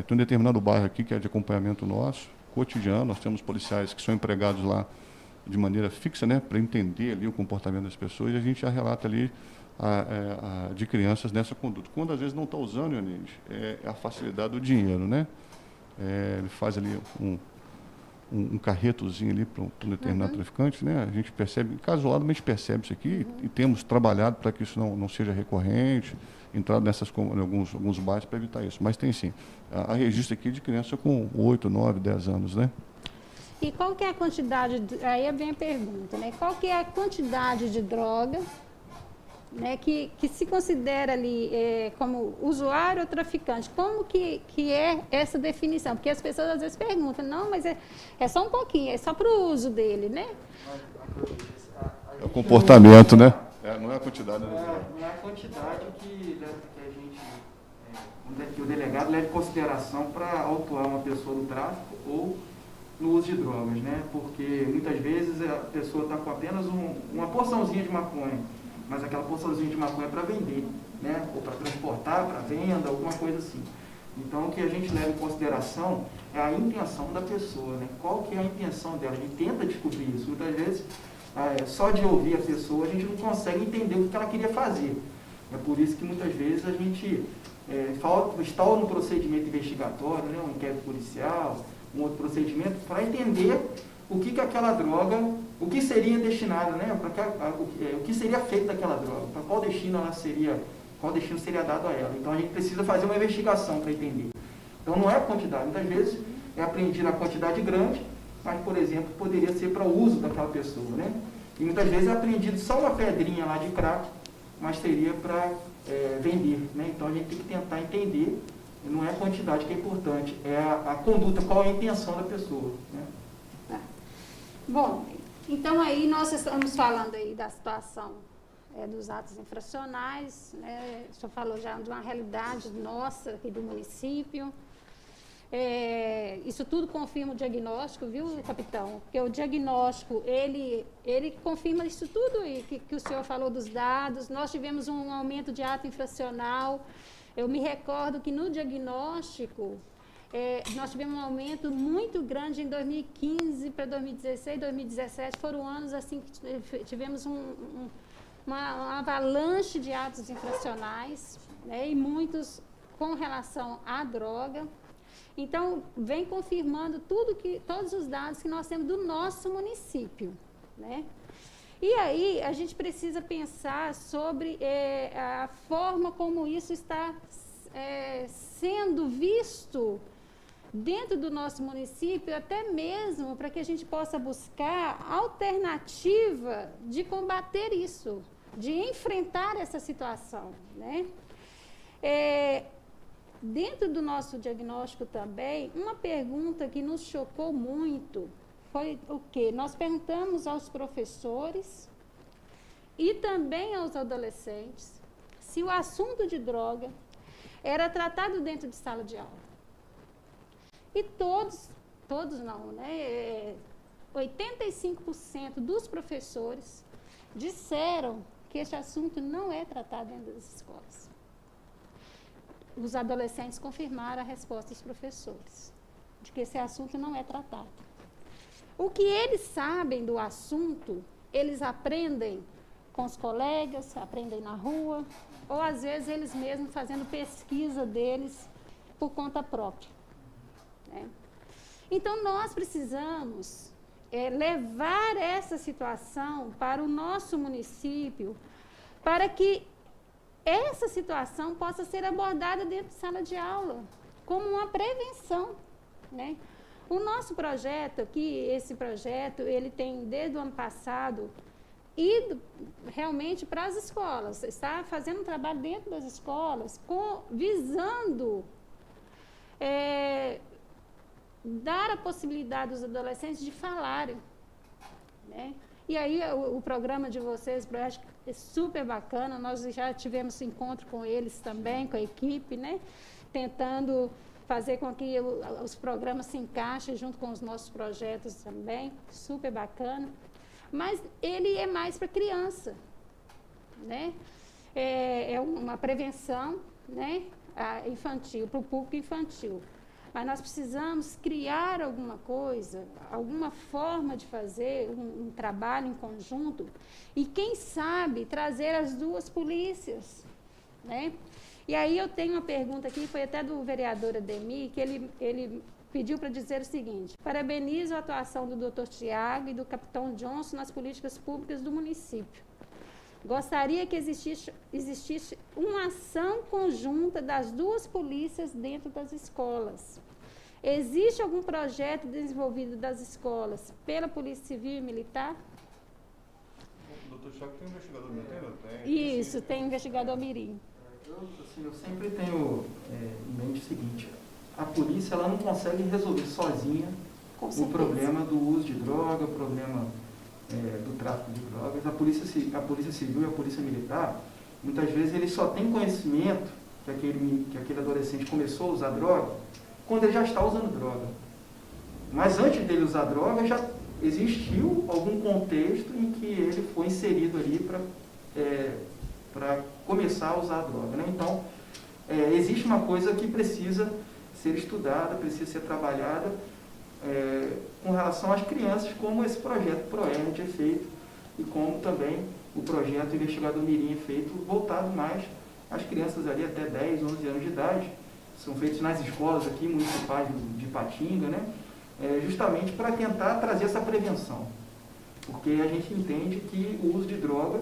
Speaker 3: Tem um determinado bairro aqui que é de acompanhamento nosso, cotidiano. Nós temos policiais que são empregados lá de maneira fixa, né, para entender ali o comportamento das pessoas, e a gente já relata ali de crianças nessa conduta. Quando às vezes não está usando, Ionide, é a facilidade do dinheiro, né? Ele faz ali um carretozinho ali para um determinado traficante, né? A gente percebe, casualmente percebe isso aqui, e temos trabalhado para que isso não seja recorrente, entrado em alguns bairros para evitar isso. Mas tem sim, a registro aqui de criança com 8, 9, 10 anos, né?
Speaker 1: E qual que é a quantidade, aí vem a pergunta, né? Qual que é a quantidade de droga, né, que se considera ali como usuário ou traficante? Como que é essa definição? Porque as pessoas às vezes perguntam, não, mas é só um pouquinho, é só para o uso dele, né?
Speaker 3: É o comportamento, né? Não é a quantidade.
Speaker 2: Não é a quantidade que a gente, que o delegado leva em consideração para autuar uma pessoa no tráfico ou no uso de drogas, né? Porque muitas vezes a pessoa está com apenas uma porçãozinha de maconha, mas aquela porçãozinha de maconha é para vender, né? Ou para transportar, para venda, alguma coisa assim. Então, o que a gente leva em consideração é a intenção da pessoa, né? Qual que é a intenção dela? A gente tenta descobrir isso. Muitas vezes, só de ouvir a pessoa, a gente não consegue entender o que ela queria fazer. É por isso que muitas vezes a gente instala no procedimento investigatório, né? Um inquérito policial, um outro procedimento, para entender o que aquela droga, o que seria destinado, né? O que seria feito daquela droga, para qual destino seria dado a ela. Então a gente precisa fazer uma investigação para entender. Então não é a quantidade, muitas vezes é apreendida a quantidade grande, mas, por exemplo, poderia ser para o uso daquela pessoa, né? E muitas vezes é apreendido só uma pedrinha lá de crack, mas seria para vender, né? Então a gente tem que tentar entender, não é a quantidade que é importante, é a conduta, qual é a intenção da pessoa, né?
Speaker 1: Bom, então aí nós estamos falando aí da situação dos atos infracionais, né? O senhor falou já de uma realidade nossa aqui do município. Isso tudo confirma o diagnóstico, viu, capitão? Porque o diagnóstico, ele confirma isso tudo aí que o senhor falou dos dados. Nós tivemos um aumento de ato infracional. Eu me recordo que no diagnóstico, nós tivemos um aumento muito grande em 2015 para 2016, 2017. Foram anos assim que tivemos uma avalanche de atos infracionais, né, e muitos com relação à droga. Então, vem confirmando todos os dados que nós temos do nosso município, né? E aí, a gente precisa pensar sobre a forma como isso está sendo visto dentro do nosso município, até mesmo para que a gente possa buscar alternativa de combater isso, de enfrentar essa situação, né? Dentro do nosso diagnóstico também, uma pergunta que nos chocou muito foi o quê? Nós perguntamos aos professores e também aos adolescentes se o assunto de droga era tratado dentro de sala de aula. E todos não, né? 85% dos professores disseram que esse assunto não é tratado dentro das escolas. Os adolescentes confirmaram a resposta dos professores, de que esse assunto não é tratado. O que eles sabem do assunto, eles aprendem com os colegas, aprendem na rua, ou às vezes eles mesmos fazendo pesquisa deles por conta própria, né? Então, nós precisamos levar essa situação para o nosso município, para que essa situação possa ser abordada dentro de sala de aula, como uma prevenção, né? O nosso projeto aqui, esse projeto, ele tem desde o ano passado ido realmente para as escolas, está fazendo um trabalho dentro das escolas, visando dar a possibilidade aos adolescentes de falarem, né? E aí o programa de vocês, eu acho que é super bacana, nós já tivemos encontro com eles também, com a equipe, né? Tentando fazer com que os programas se encaixem junto com os nossos projetos também, super bacana. Mas ele é mais para criança, né? É uma prevenção, né? Infantil, para o público infantil. Mas nós precisamos criar alguma coisa, alguma forma de fazer um trabalho em conjunto e, quem sabe, trazer as duas polícias, né? E aí eu tenho uma pergunta aqui, foi até do vereador Ademir, que ele pediu para dizer o seguinte: parabenizo a atuação do Dr. Tiago e do capitão Johnson nas políticas públicas do município. Gostaria que existisse uma ação conjunta das duas polícias dentro das escolas. Existe algum projeto desenvolvido das escolas pela Polícia Civil e Militar?
Speaker 3: O doutor Tiago tem um investigador mirim?
Speaker 1: Isso, tem investigador mirim.
Speaker 2: Eu sempre tenho em mente o seguinte: a polícia ela não consegue resolver sozinha o problema do uso de droga, o problema do tráfico de drogas. A polícia Civil e a Polícia Militar, muitas vezes, eles só têm conhecimento que aquele adolescente começou a usar droga quando ele já está usando droga. Mas antes dele usar droga, já existiu algum contexto em que ele foi inserido ali para começar a usar a droga, né? Então, existe uma coisa que precisa ser estudada, precisa ser trabalhada com relação às crianças, como esse projeto ProERD é feito e como também o projeto Investigador Mirim é feito, voltado mais às crianças ali até 10, 11 anos de idade. São feitos nas escolas aqui municipais de Ipatinga, né? Justamente para tentar trazer essa prevenção. Porque a gente entende que o uso de droga,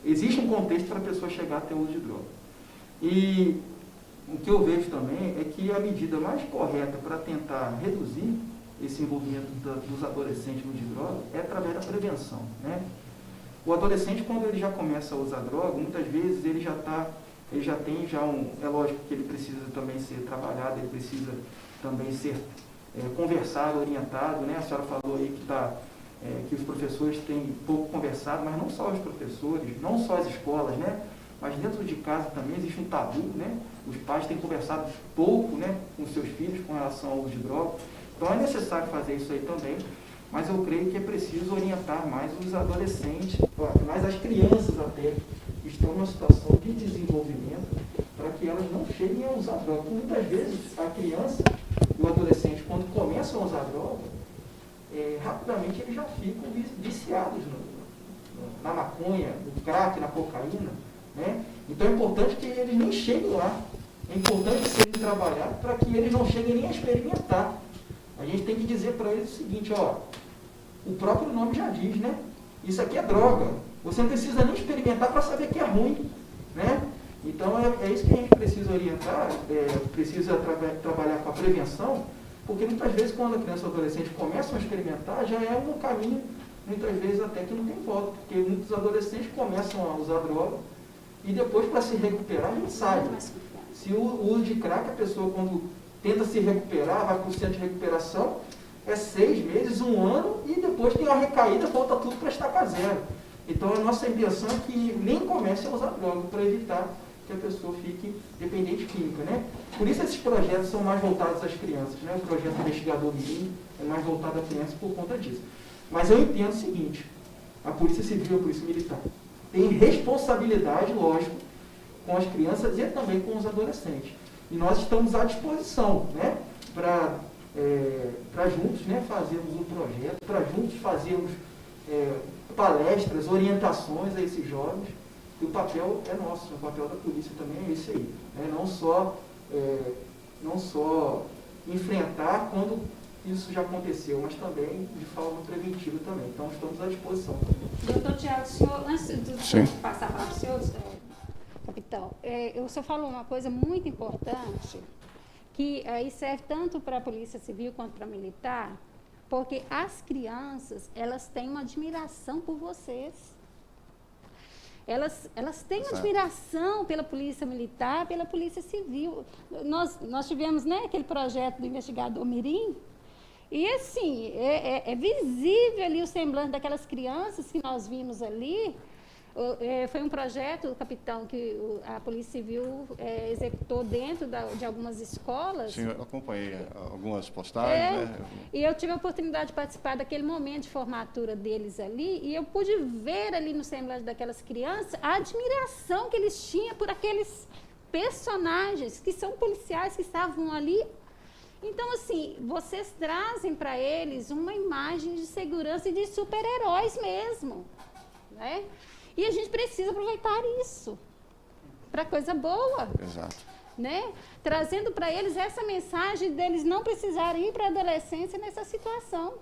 Speaker 2: existe um contexto para a pessoa chegar a ter uso de droga. E o que eu vejo também é que a medida mais correta para tentar reduzir esse envolvimento dos adolescentes no uso de droga é através da prevenção, né? O adolescente, quando ele já começa a usar droga, muitas vezes ele já tem é lógico que ele precisa também ser trabalhado, ele precisa também ser conversado, orientado, né? A senhora falou aí que os professores têm pouco conversado, mas não só os professores, não só as escolas, né? Mas dentro de casa também existe um tabu, né? Os pais têm conversado pouco, né, com seus filhos com relação ao uso de droga. Então é necessário fazer isso aí também, mas eu creio que é preciso orientar mais os adolescentes, mais as crianças até, que estão numa situação de desenvolvimento, para que elas não cheguem a usar droga. Porque muitas vezes a criança e o adolescente, quando começam a usar droga, rapidamente eles já ficam viciados na maconha, no crack, na cocaína, né? Então é importante que eles nem cheguem lá. É importante ser trabalhado para que eles não cheguem nem a experimentar. A gente tem que dizer para eles o seguinte: o próprio nome já diz, né? Isso aqui é droga. Você não precisa nem experimentar para saber que é ruim, né? Então é isso que a gente precisa orientar, precisa trabalhar com a prevenção, porque muitas vezes quando a criança ou adolescente começam a experimentar, já é um caminho, muitas vezes até que não tem volta, porque muitos adolescentes começam a usar droga e depois, para se recuperar, a gente sabe. Se o uso de crack, a pessoa quando tenta se recuperar, vai para o centro de recuperação, é 6 meses, 1 ano, e depois tem uma recaída, volta tudo para estaca zero. Então a nossa intenção é que nem comece a usar droga, para evitar que a pessoa fique dependente química, né? Por isso esses projetos são mais voltados às crianças, né? O projeto Investigador Mirim é mais voltado à criança por conta disso. Mas eu entendo o seguinte: a Polícia Civil e a Polícia Militar tem responsabilidade, lógico, com as crianças e também com os adolescentes. E nós estamos à disposição, né, para juntos, né, fazermos um projeto, para juntos fazermos palestras, orientações a esses jovens. E o papel é nosso, o papel da polícia também é esse aí. Né? Não só enfrentar quando isso já aconteceu, mas também de forma preventiva também. Então, estamos à disposição também.
Speaker 1: Doutor Tiago, antes de passar para o senhor, Capitão, o senhor falou uma coisa muito importante, que aí serve tanto para a Polícia Civil quanto para a Militar, porque as crianças, elas têm uma admiração por vocês. Elas têm uma admiração pela Polícia Militar, pela Polícia Civil. Nós tivemos, né, aquele projeto do investigador Mirim, e assim, é visível ali o semblante daquelas crianças que nós vimos ali. Foi um projeto, capitão, que a Polícia Civil executou dentro de algumas escolas.
Speaker 3: Sim, eu acompanhei algumas postagens, né?
Speaker 1: E eu tive a oportunidade de participar daquele momento de formatura deles ali, e eu pude ver ali no semblante daquelas crianças a admiração que eles tinham por aqueles personagens que são policiais que estavam ali. Então, assim, vocês trazem para eles uma imagem de segurança e de super-heróis mesmo, né? E a gente precisa aproveitar isso para coisa boa.
Speaker 3: Exato.
Speaker 1: Né? Trazendo para eles essa mensagem deles não precisarem ir para a adolescência nessa situação.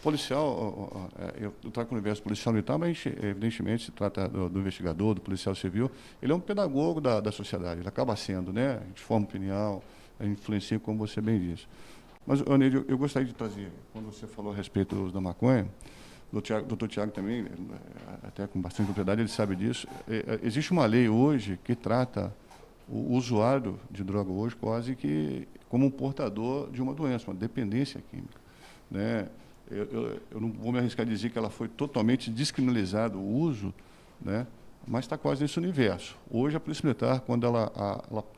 Speaker 3: Policial, eu trago com o universo policial militar, mas evidentemente se trata do investigador, do policial civil, ele é um pedagogo da sociedade, ele acaba sendo, né? A gente forma opinião, a gente influencia, como você bem disse. Mas, Oneide, eu gostaria de trazer, quando você falou a respeito do uso da maconha, o doutor Tiago também, até com bastante propriedade, ele sabe disso. Existe uma lei hoje que trata o usuário de droga hoje quase que como um portador de uma doença, uma dependência química, né? Eu não vou me arriscar a dizer que ela foi totalmente descriminalizada, o uso, né? Mas está quase nesse universo. Hoje, a Polícia Militar, quando ela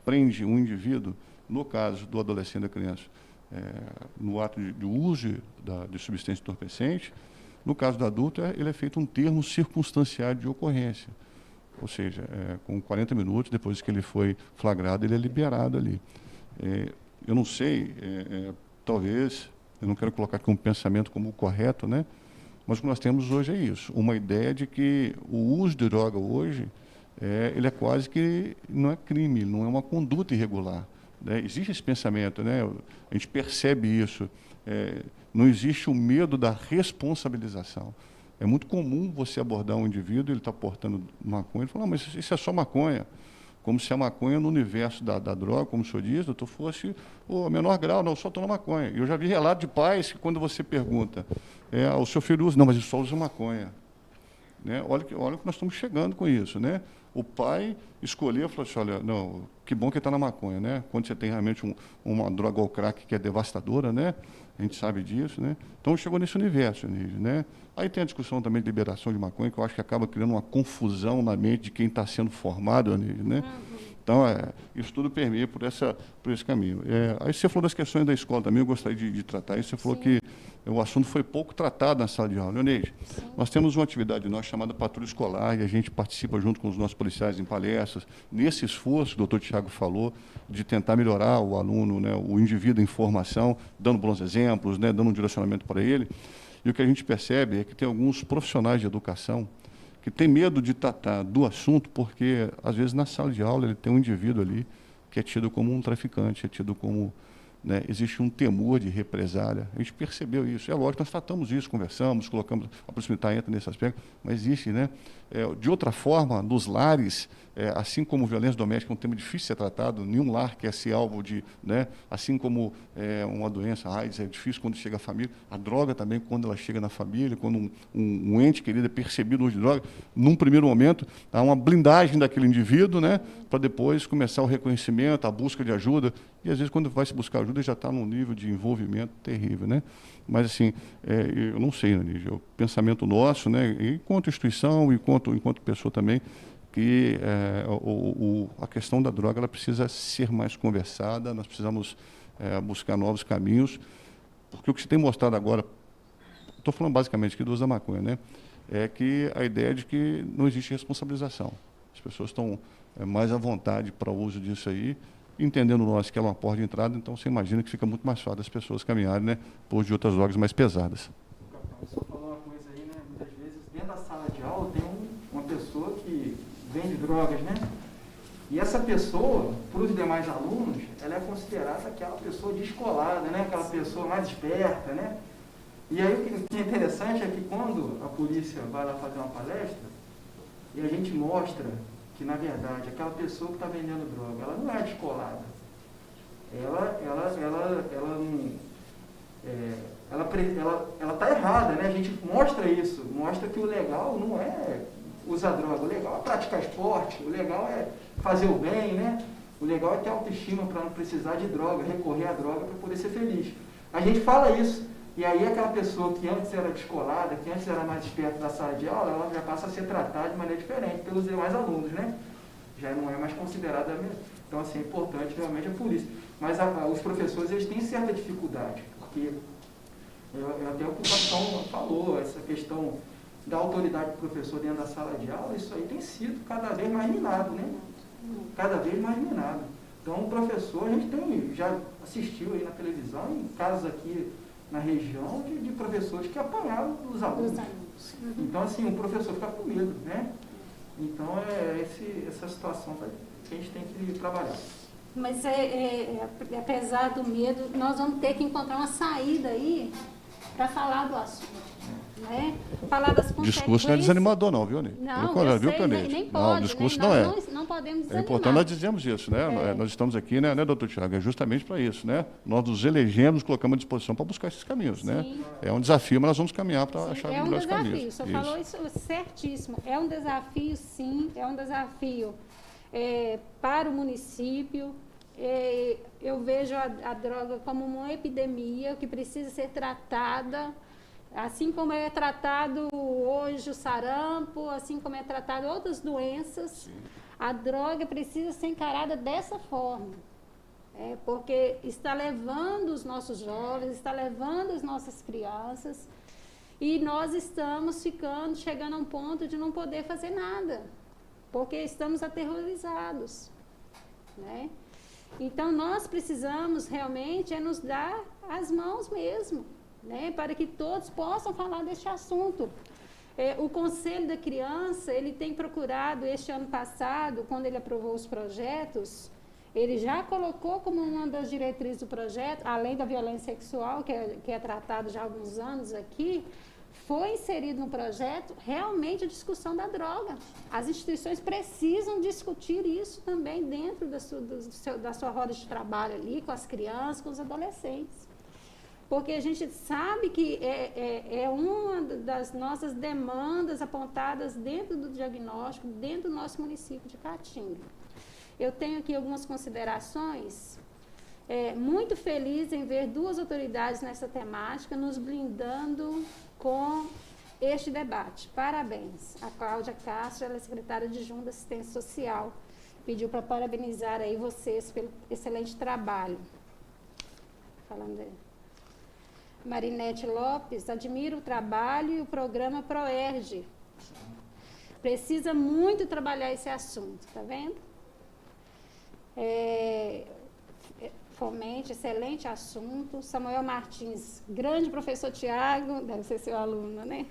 Speaker 3: prende um indivíduo, no caso do adolescente, da criança, no ato de uso de substância entorpecente, no caso do adulto, ele é feito um termo circunstanciado de ocorrência. Ou seja, com 40 minutos, depois que ele foi flagrado, ele é liberado ali. Eu não sei, talvez, eu não quero colocar aqui um pensamento como correto, né? Mas o que nós temos hoje é isso, uma ideia de que o uso de droga hoje, ele é quase que, não é crime, não é uma conduta irregular, né? Existe esse pensamento, né? A gente percebe isso. Não existe o medo da responsabilização. É muito comum você abordar um indivíduo, ele está portando maconha, e falar, mas isso é só maconha. Como se a maconha no universo da droga, como o senhor diz, doutor, fosse o menor grau, não, eu só estou na maconha. E eu já vi relato de pais que quando você pergunta, o seu filho usa, não, mas ele só usa maconha. Né? Olha que nós estamos chegando com isso, né? O pai escolheu e falou assim, olha, não, que bom que está na maconha, né? Quando você tem realmente uma droga ou crack que é devastadora, né? A gente sabe disso, né? Então chegou nesse universo, né? Aí tem a discussão também de liberação de maconha, que eu acho que acaba criando uma confusão na mente de quem está sendo formado, né? Então, isso tudo permeia por esse caminho. Aí você falou das questões da escola também, eu gostaria de tratar isso. Você falou que o assunto foi pouco tratado na sala de aula. Leoneide, nós temos uma atividade nossa chamada Patrulha Escolar, e a gente participa junto com os nossos policiais em palestras, nesse esforço que o doutor Tiago falou, de tentar melhorar o aluno, né, o indivíduo em formação, dando bons exemplos, né, dando um direcionamento para ele. E o que a gente percebe é que tem alguns profissionais de educação que tem medo de tratar do assunto, porque, às vezes, na sala de aula, ele tem um indivíduo ali que é tido como um traficante, é tido como... Né, existe um temor de represália. A gente percebeu isso. É lógico, nós tratamos isso, conversamos, colocamos... A Polícia Militar entra nesse aspecto, mas existe, né? De outra forma, nos lares, assim como violência doméstica é um tema difícil de ser tratado, nenhum lar quer ser alvo de... Né, assim como uma doença, a AIDS, é difícil quando chega à família. A droga também, quando ela chega na família, quando um ente querido é percebido no uso de droga, num primeiro momento, há uma blindagem daquele indivíduo, né, para depois começar o reconhecimento, a busca de ajuda. E, às vezes, quando vai se buscar ajuda, já está num nível de envolvimento terrível, né? Mas, assim, eu não sei, né, o pensamento nosso, né, enquanto instituição, enquanto pessoa também, que a questão da droga ela precisa ser mais conversada, nós precisamos buscar novos caminhos, porque o que se tem mostrado agora, estou falando basicamente aqui do uso da maconha, né, é que a ideia de que não existe responsabilização. As pessoas estão mais à vontade para o uso disso aí, entendendo nós que é uma porta de entrada, então você imagina que fica muito mais fácil as pessoas caminharem, né, por uso de outras drogas mais pesadas.
Speaker 2: O senhor falou uma coisa aí, né, muitas vezes dentro da sala de aula tem uma pessoa que vende drogas, né, e essa pessoa, para os demais alunos, ela é considerada aquela pessoa descolada, né, aquela pessoa mais esperta, né, e aí o que é interessante é que quando a polícia vai lá fazer uma palestra, e a gente mostra que, na verdade, aquela pessoa que está vendendo droga, ela não é descolada. Ela está errada, né? A gente mostra isso, mostra que o legal não é usar droga, o legal é praticar esporte, o legal é fazer o bem, né? O legal é ter autoestima para não precisar de droga, recorrer à droga para poder ser feliz. A gente fala isso, e aí aquela pessoa que antes era descolada, que antes era mais esperta da sala de aula, ela já passa a ser tratada de maneira diferente pelos demais alunos, né? Já não é mais considerada mesmo. Então, assim, é importante realmente a polícia. Mas os professores, eles têm certa dificuldade, porque até o que o capitão falou, essa questão da autoridade do professor dentro da sala de aula, isso aí tem sido cada vez mais minado, né? Cada vez mais minado. Então, o professor, a gente já assistiu aí na televisão, em casos aqui na região, de professores que apanharam os alunos. Então, assim, o professor fica com medo, né? Então, essa situação que a gente tem que trabalhar.
Speaker 1: Mas, apesar do medo, nós vamos ter que encontrar uma saída aí para falar do assunto. Né? Falar das consequências.
Speaker 3: O discurso não é desanimador, não, viu, Ney?
Speaker 1: Não,
Speaker 3: viu,
Speaker 1: nem pode.
Speaker 3: Não, o discurso não é.
Speaker 1: Não podemos desanimar.
Speaker 3: É importante nós dizemos isso, né? Nós estamos aqui, né, doutor Tiago? É justamente para isso, né? Nós nos elegemos, colocamos à disposição para buscar esses caminhos, Sim. né? É um desafio, mas nós vamos caminhar para achar os melhores caminhos.
Speaker 1: É um desafio, o senhor falou isso certíssimo. É um desafio, sim, é um desafio para o município. Eu vejo a droga como uma epidemia que precisa ser tratada. Assim como é tratado hoje o sarampo, assim como é tratado outras doenças, Sim. A droga precisa ser encarada dessa forma. Porque está levando os nossos jovens, está levando as nossas crianças, e nós estamos chegando a um ponto de não poder fazer nada, porque estamos aterrorizados, né? Então, nós precisamos realmente nos dar as mãos mesmo, né, para que todos possam falar deste assunto. O Conselho da Criança, ele tem procurado, este ano passado, quando ele aprovou os projetos, ele já colocou como uma das diretrizes do projeto, além da violência sexual, que é tratado já há alguns anos aqui, foi inserido no projeto realmente a discussão da droga. As instituições precisam discutir isso também dentro da sua roda de trabalho ali, com as crianças, com os adolescentes. Porque a gente sabe que é uma das nossas demandas apontadas dentro do diagnóstico, dentro do nosso município de Caatinga. Eu tenho aqui algumas considerações. Muito feliz em ver duas autoridades nessa temática nos blindando com este debate. Parabéns. A Cláudia Castro, ela é secretária adjunta da Assistência Social, pediu para parabenizar aí vocês pelo excelente trabalho. Falando dele. Marinete Lopes, admiro o trabalho e o programa ProERG. Precisa muito trabalhar esse assunto, tá vendo? Fomente, excelente assunto. Samuel Martins, grande professor Tiago, deve ser seu aluno, né?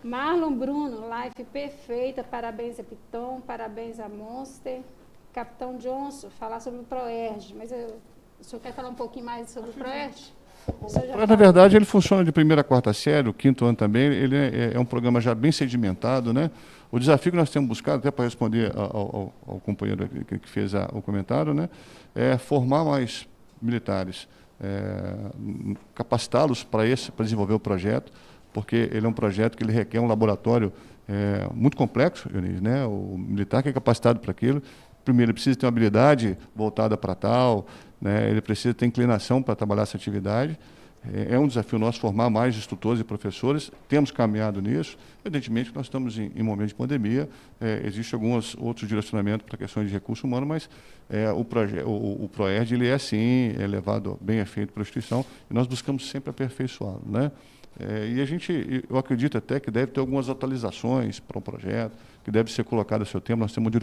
Speaker 1: Marlon Bruno, live perfeita, parabéns a Piton, parabéns a Monster. Capitão Johnson, falar sobre o ProERG, mas o senhor quer falar um pouquinho mais sobre o ProERG?
Speaker 3: Na verdade, ele funciona de primeira a quarta série, o quinto ano também, ele é um programa já bem sedimentado, né? O desafio que nós temos buscado, até para responder ao companheiro que fez o comentário, né, é formar mais militares, capacitá-los para desenvolver o projeto, porque ele é um projeto que ele requer um laboratório muito complexo, né? O militar que é capacitado para aquilo, primeiro, ele precisa ter uma habilidade voltada para tal, né? Ele precisa ter inclinação para trabalhar essa atividade. É um desafio nosso formar mais instrutores e professores. Temos caminhado nisso. Evidentemente, nós estamos em momento de pandemia. Existem alguns outros direcionamentos para questões de recurso humano, mas o ProERG, ele sim, levado bem a feito pela instituição, e nós buscamos sempre aperfeiçoá-lo, né? Eu acredito até que deve ter algumas atualizações para o projeto, que deve ser colocado a seu tempo. Nós temos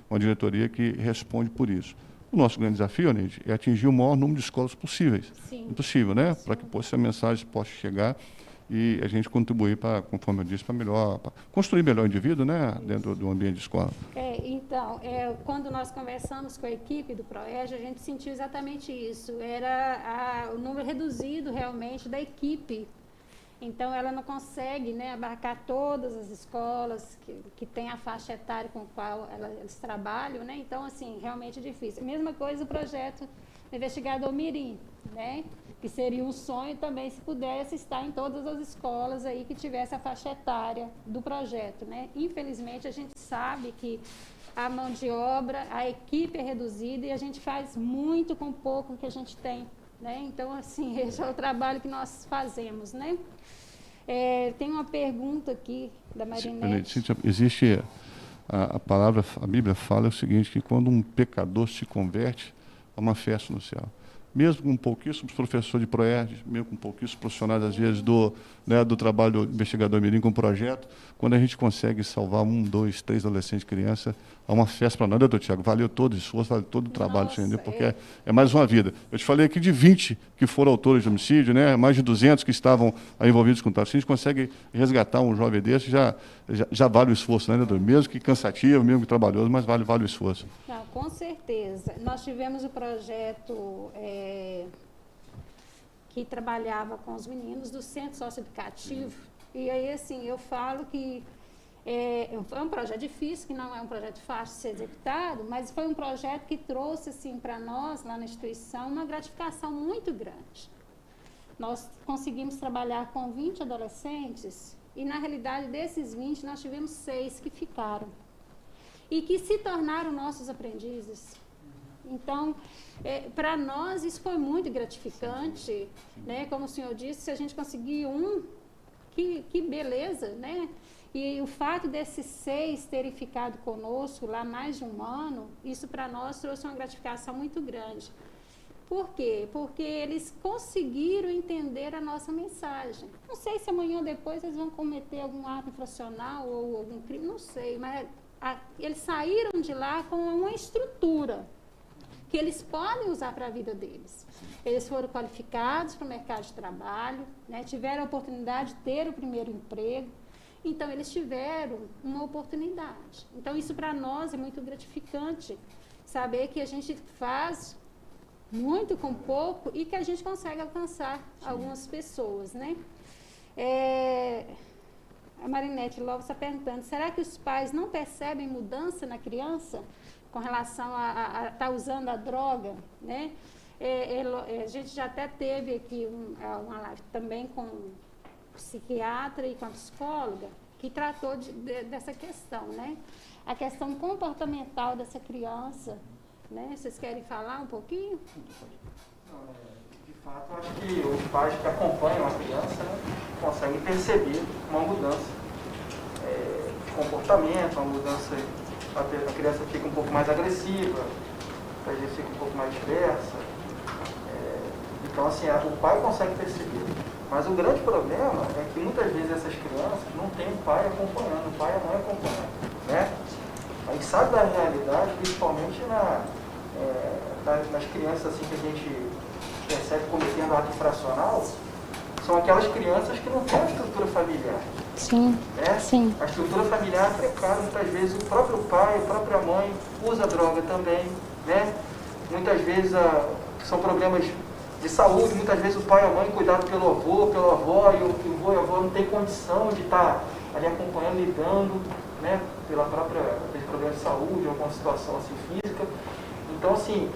Speaker 3: uma diretoria que responde por isso. O nosso grande desafio, Neide, é atingir o maior número de escolas possíveis.
Speaker 1: Sim.
Speaker 3: Possível, né? Para que essa mensagem possa chegar e a gente contribuir para, conforme eu disse, para construir melhor o indivíduo, né? Dentro do ambiente de escola.
Speaker 1: Então, quando nós conversamos com a equipe do ProERG, a gente sentiu exatamente isso. Era o número reduzido realmente da equipe. Então, ela não consegue, né, abarcar todas as escolas que têm a faixa etária com a qual eles trabalham, né? Então, assim, realmente é difícil. Mesma coisa o projeto Investigador Mirim, né? Que seria um sonho também se pudesse estar em todas as escolas aí que tivesse a faixa etária do projeto, né? Infelizmente, a gente sabe que a mão de obra, a equipe é reduzida e a gente faz muito com pouco que a gente tem, né? Então, assim, esse é o trabalho que nós fazemos, né? Tem uma pergunta aqui da Marinete.
Speaker 3: Existe a palavra, a Bíblia fala o seguinte, que quando um pecador se converte, há uma festa no céu. Mesmo com pouquíssimos professores de Proerd, mesmo com pouquíssimos profissionais, às vezes, do trabalho do investigador mirim com o projeto, quando a gente consegue salvar 1, 2, 3 adolescentes e crianças, há uma festa para nós, né, doutor Tiago? Valeu todo o esforço, valeu todo o trabalho, entendeu? Porque é mais uma vida. Eu te falei aqui de 20 que foram autores de homicídio, né? Mais de 200 que estavam envolvidos com tráfico. Se a gente consegue resgatar um jovem desse, já vale o esforço, né, doutor? Mesmo que cansativo, mesmo que trabalhoso, mas vale o esforço.
Speaker 1: Não, com certeza. Nós tivemos o projeto que trabalhava com os meninos do Centro Socioeducativo. E aí, assim, eu falo que foi um projeto difícil, que não é um projeto fácil de ser executado, mas foi um projeto que trouxe, assim, para nós, lá na instituição, uma gratificação muito grande. Nós conseguimos trabalhar com 20 adolescentes e, na realidade, desses 20, nós tivemos 6 que ficaram e que se tornaram nossos aprendizes. Então, para nós, isso foi muito gratificante, né? Como o senhor disse, se a gente conseguir que beleza, né? E o fato desses 6 terem ficado conosco lá mais de um ano, isso para nós trouxe uma gratificação muito grande. Por quê? Porque eles conseguiram entender a nossa mensagem. Não sei se amanhã ou depois eles vão cometer algum ato infracional ou algum crime, não sei, mas eles saíram de lá com uma estrutura que eles podem usar para a vida deles. Eles foram qualificados para o mercado de trabalho, né, tiveram a oportunidade de ter o primeiro emprego, então eles tiveram uma oportunidade. Então isso para nós é muito gratificante, saber que a gente faz muito com pouco e que a gente consegue alcançar algumas pessoas, né? A Marinete logo está perguntando, será que os pais não percebem mudança na criança com relação a estar usando a droga, né? A gente já até teve aqui uma live também com psiquiatra e com a psicóloga que tratou dessa questão, né? A questão comportamental dessa criança, né? Vocês querem falar um pouquinho?
Speaker 2: De fato, eu acho que os pais que acompanham a criança, né, conseguem perceber uma mudança de comportamento, uma mudança, a criança fica um pouco mais agressiva, às vezes fica um pouco mais dispersa. Então, assim, o pai consegue perceber. Mas o grande problema é que muitas vezes essas crianças não têm o pai acompanhando, o pai e a mãe acompanhando, né? A gente sabe da realidade, principalmente nas crianças assim, que a gente percebe cometendo ato infracional, são aquelas crianças que não têm uma estrutura familiar.
Speaker 1: Sim,
Speaker 2: né?
Speaker 1: Sim.
Speaker 2: A estrutura familiar é precária, muitas vezes o próprio pai, a própria mãe usa droga também, né? Muitas vezes são problemas de saúde, muitas vezes o pai e a mãe cuidado pelo avô, pela avó, e o avô e a avó não tem condição de estar ali acompanhando, lidando, né? Pela própria problema de saúde, alguma situação assim, física. Então, assim,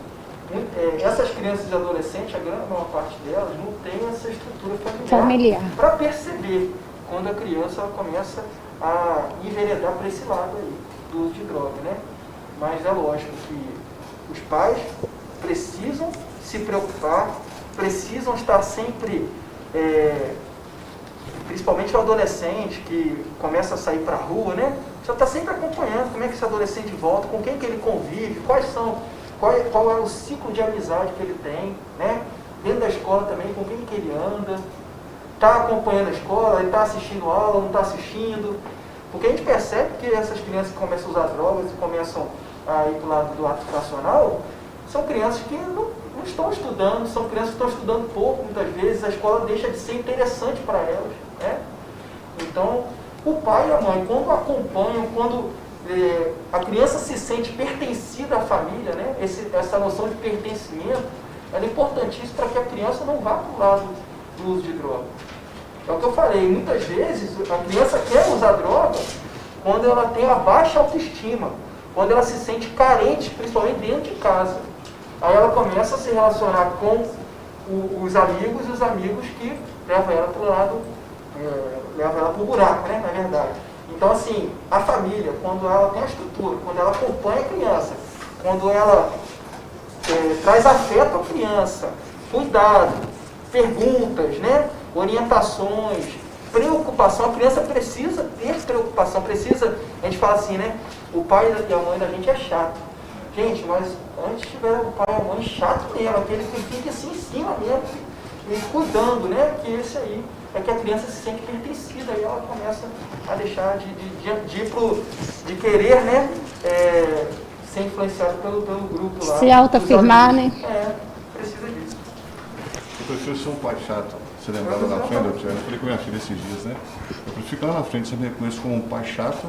Speaker 2: essas crianças e adolescentes, a grande maior parte delas, não tem essa estrutura familiar. Para perceber quando a criança começa a enveredar para esse lado aí, do uso de droga, né? Mas é lógico que os pais precisam se preocupar, precisam estar sempre, principalmente o adolescente que começa a sair para a rua, né? Você está sempre acompanhando como é que esse adolescente volta, com quem que ele convive, qual é o ciclo de amizade que ele tem, né? Dentro da escola também, com quem que ele anda, está acompanhando a escola, ele está assistindo aula, não está assistindo, porque a gente percebe que essas crianças que começam a usar drogas e começam a ir para o lado do ato infracional, são crianças que não estão estudando, são crianças que estão estudando pouco, muitas vezes, a escola deixa de ser interessante para elas, né? Então, o pai e a mãe, quando acompanham, quando a criança se sente pertencida à família, né? Essa noção de pertencimento, ela é importantíssima para que a criança não vá para o lado do uso de droga. É o que eu falei, muitas vezes a criança quer usar droga quando ela tem uma baixa autoestima, quando ela se sente carente, principalmente dentro de casa. Aí ela começa a se relacionar com os amigos e os amigos que levam ela para o lado, levam ela para o buraco, né, na verdade. Então, assim, a família, quando ela tem a estrutura, quando ela acompanha a criança, quando ela traz afeto à criança, cuidado, perguntas, né, orientações, preocupação, a criança precisa ter preocupação, precisa, a gente fala assim, né, o pai e a mãe da gente é chato. Gente, mas antes tiver o pai e a mãe chato mesmo, aquele que fica assim em cima mesmo, e cuidando, né, que esse aí é que a criança se sente pertencida, e ela começa a deixar de querer, né, ser influenciado pelo grupo lá.
Speaker 1: Se autoafirmar, né?
Speaker 2: Precisa disso.
Speaker 3: Eu prefiro ser um pai chato. Você lembrava na frente, eu falei com minha filha esses dias, né? Eu prefiro ficar lá na frente, você me reconhece como um pai chato,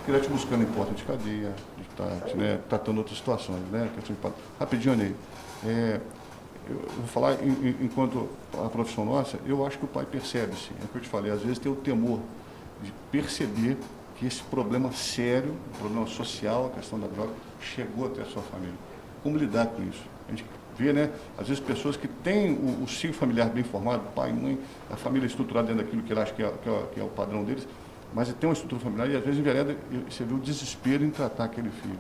Speaker 3: que ele te buscando em porta de cadeia, de estar, né, tratando outras situações, né? Rapidinho, Ney. Eu vou falar enquanto a profissão nossa, eu acho que o pai percebe-se. É o que eu te falei, às vezes tem o temor de perceber que esse problema sério, o problema social, a questão da droga, chegou até a sua família. Como lidar com isso? A gente vê, né, às vezes pessoas que têm o ciclo familiar bem formado, pai, mãe, a família estruturada dentro daquilo que ele acha que é o padrão deles, mas tem uma estrutura familiar e às vezes envereda, você vê o desespero em tratar aquele filho.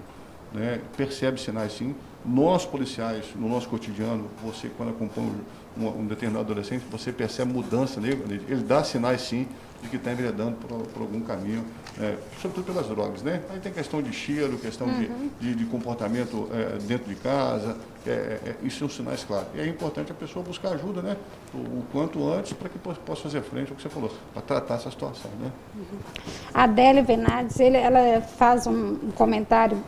Speaker 3: Né? Percebe sinais, sim. Nós, policiais, no nosso cotidiano, você, quando acompanha um determinado adolescente, você percebe mudança nele, ele dá sinais, sim, de que está enveredando por algum caminho, sobretudo pelas drogas, né? Aí tem questão de cheiro, questão de comportamento dentro de casa, isso são sinais claros. E é importante a pessoa buscar ajuda, né? O quanto antes, para que possa fazer frente ao que você falou, para tratar essa situação, né?
Speaker 1: A Adélia Venades, ela faz um comentário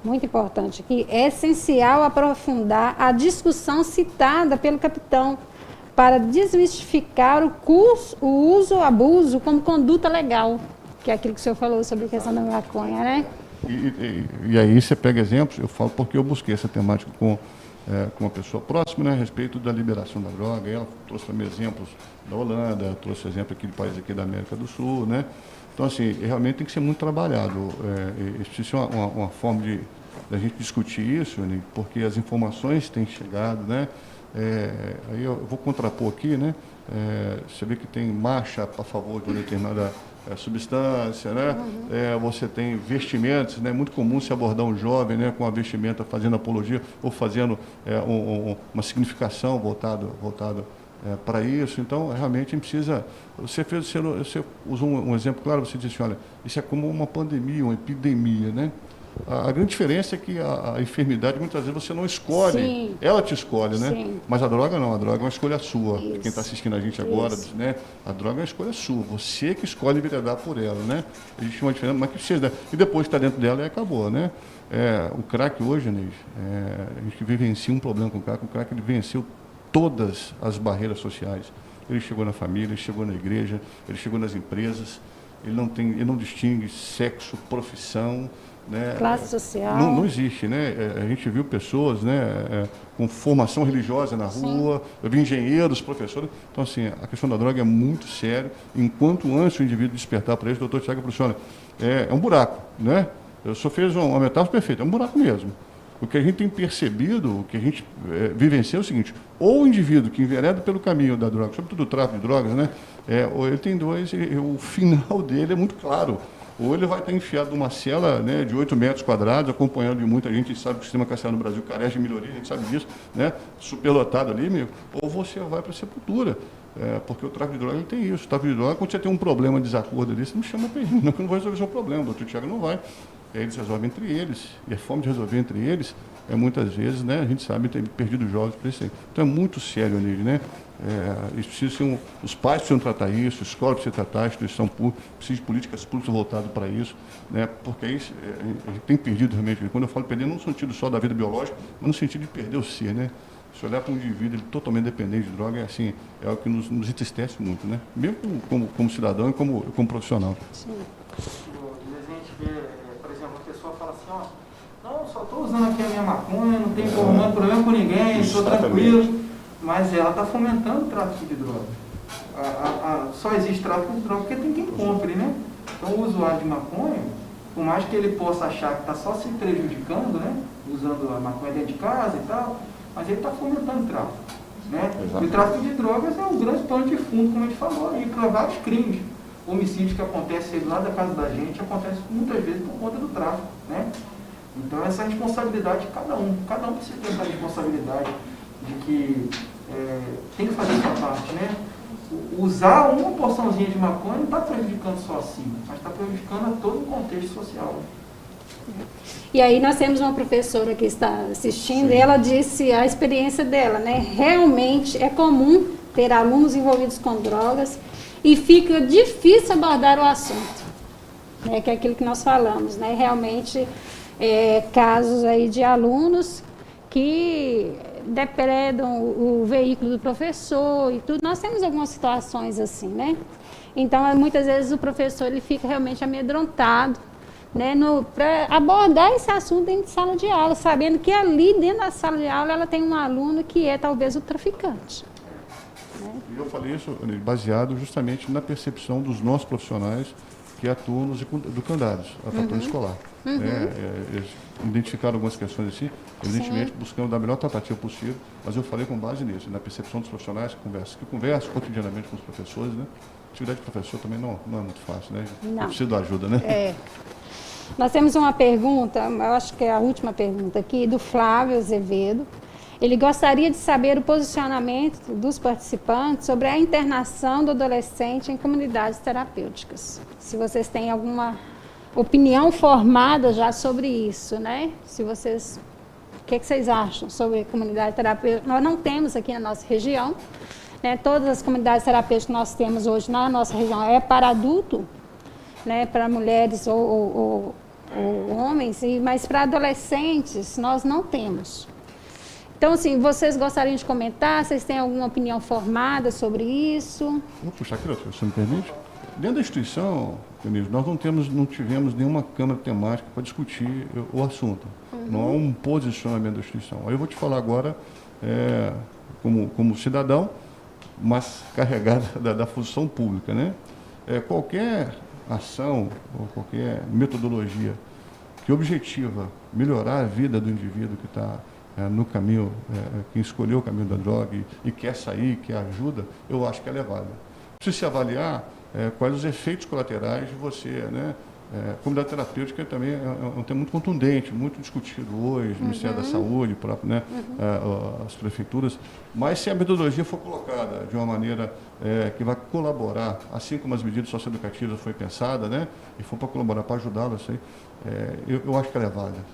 Speaker 1: muito importante aqui. É essencial aprofundar a discussão citada pelo capitão para desmistificar o uso, o abuso como conduta legal, que é aquilo que o senhor falou sobre a questão da maconha, né?
Speaker 3: E aí você pega exemplos, eu falo porque eu busquei essa temática com uma pessoa próxima, né, a respeito da liberação da droga. Ela trouxe para mim exemplos da Holanda, trouxe exemplo aqui de países aqui da América do Sul, né? Então, assim, realmente tem que ser muito trabalhado. Precisa ser uma forma da gente discutir isso, né, porque as informações têm chegado, né? Aí eu vou contrapor aqui, né? Você vê que tem marcha a favor de uma determinada substância, né? Você tem vestimentas, né? É muito comum se abordar um jovem, né, com a vestimenta fazendo apologia ou fazendo uma significação voltado para isso. Então, realmente, a gente precisa... Você usou um exemplo claro, você disse, olha, isso é como uma pandemia, uma epidemia, né? A grande diferença é que a enfermidade, muitas vezes, você não escolhe. Sim. Ela te escolhe, né? Sim. Mas a droga não, a droga é uma escolha sua. Isso. Quem está assistindo a gente agora, né? A droga é uma escolha sua, você que escolhe enveredar por ela, né? Existe uma diferença, mas que seja... E depois está dentro dela e acabou, né? O crack hoje, Inês, a gente vivencia um problema com o crack ele venceu todas as barreiras sociais. Ele chegou na família, ele chegou na igreja, ele chegou nas empresas, ele não distingue sexo, profissão, né?
Speaker 1: Classe social.
Speaker 3: Não existe, né? A gente viu pessoas, né, com formação religiosa na rua, eu vi engenheiros, professores. Então, assim, a questão da droga é muito séria. Enquanto antes o indivíduo despertar para isso, o doutor Tiago falou assim, olha, é um buraco, né? Eu só fiz uma metáfora perfeita, é um buraco mesmo. O que a gente tem percebido, o que a gente vivencia é o seguinte, ou o indivíduo que envereda pelo caminho da droga, sobretudo o tráfico de drogas, né, ou ele tem dois, o final dele é muito claro. Ou ele vai estar enfiado numa cela, né, de 8 metros quadrados, acompanhado de muita gente, a gente sabe que o sistema carcerário no Brasil carece de melhoria, a gente sabe disso, né, superlotado ali, meu, ou você vai para a sepultura. Porque o tráfico de droga ele tem isso. O tráfico de droga, quando você tem um problema, desacordo ali, você não chama para ele, não, que não vai resolver o seu problema, o doutor Tiago não vai. Eles resolvem entre eles, e a forma de resolver entre eles muitas vezes, né, a gente sabe, tem perdido jovens para isso aí. Então é muito sério nele, né? Os pais precisam tratar isso, a escola precisa tratar, a instituição pública, precisa de políticas públicas voltadas para isso, né? Porque aí a gente tem perdido realmente. Quando eu falo perder, não no sentido só da vida biológica, mas no sentido de perder o ser, né? Se olhar para um indivíduo totalmente dependente de droga, é algo que nos entristece muito, né? Mesmo como cidadão e como profissional.
Speaker 1: Sim.
Speaker 2: E a gente vê, por exemplo, a pessoa fala assim, não, só estou usando aqui a minha maconha, não tem problema com ninguém, estou tranquilo. Mas ela está fomentando o tráfico de drogas. só existe tráfico de droga porque tem quem compre, né? Então o usuário de maconha, por mais que ele possa achar que está só se prejudicando, né? Usando a maconha dentro de casa e tal, mas ele está fomentando o tráfico, né? E o tráfico de drogas é um grande pano de fundo, como a gente falou aí, para vários crimes. Homicídios que acontecem lá da casa da gente, acontecem muitas vezes por conta do tráfico, né? Então essa responsabilidade de cada um precisa ter essa responsabilidade de que tem que fazer a sua parte, né? Usar uma porçãozinha de maconha não está prejudicando só a si, mas está prejudicando a todo o contexto social.
Speaker 1: E aí nós temos uma professora que está assistindo e ela disse a experiência dela, né? Realmente é comum ter alunos envolvidos com drogas e fica difícil abordar o assunto, né? Que é aquilo que nós falamos, né? Realmente, casos aí de alunos que depredam o veículo do professor e tudo. Nós temos algumas situações assim, né? Então, muitas vezes o professor ele fica realmente amedrontado, né, para abordar esse assunto dentro de sala de aula, sabendo que ali dentro da sala de aula ela tem um aluno que é talvez o traficante. Né?
Speaker 3: E eu falei isso baseado justamente na percepção dos nossos profissionais que atuam nos educandários, a fator escolar. Eles identificaram algumas questões assim, evidentemente buscando dar a melhor tratativa possível, mas eu falei com base nisso, na percepção dos profissionais que conversam cotidianamente com os professores, né? A atividade de professor também não é muito fácil, né? Eu preciso da ajuda, né?
Speaker 1: Nós temos uma pergunta, eu acho que é a última pergunta aqui, do Flávio Azevedo. Ele gostaria de saber o posicionamento dos participantes sobre a internação do adolescente em comunidades terapêuticas. Se vocês têm alguma opinião formada já sobre isso, né? O que vocês acham sobre comunidade terapêutica? Nós não temos aqui na nossa região, né? Todas as comunidades terapêuticas que nós temos hoje na nossa região é para adulto, né? Para mulheres ou homens, mas para adolescentes nós não temos. Então, assim, vocês gostariam de comentar? Vocês têm alguma opinião formada sobre isso?
Speaker 3: Vou puxar aqui, se você me permite. Dentro da instituição, Denise, nós não tivemos nenhuma câmara temática para discutir o assunto. Não há um posicionamento da instituição. Aí eu vou te falar agora, como cidadão, mas carregado da função pública, né? Qualquer ação ou qualquer metodologia que objetiva melhorar a vida do indivíduo que está no caminho, que escolheu o caminho da droga e quer sair, quer ajuda, eu acho que ela é válida. Precisa se avaliar quais os efeitos colaterais de você, né? Comunidade terapêutica também é um tema muito contundente, muito discutido hoje, no Ministério da Saúde, próprio, né? As prefeituras, mas se a metodologia for colocada de uma maneira que vai colaborar, assim como as medidas socioeducativas foi pensada, né? E for para colaborar, para ajudá-las, eu acho que ela é válida.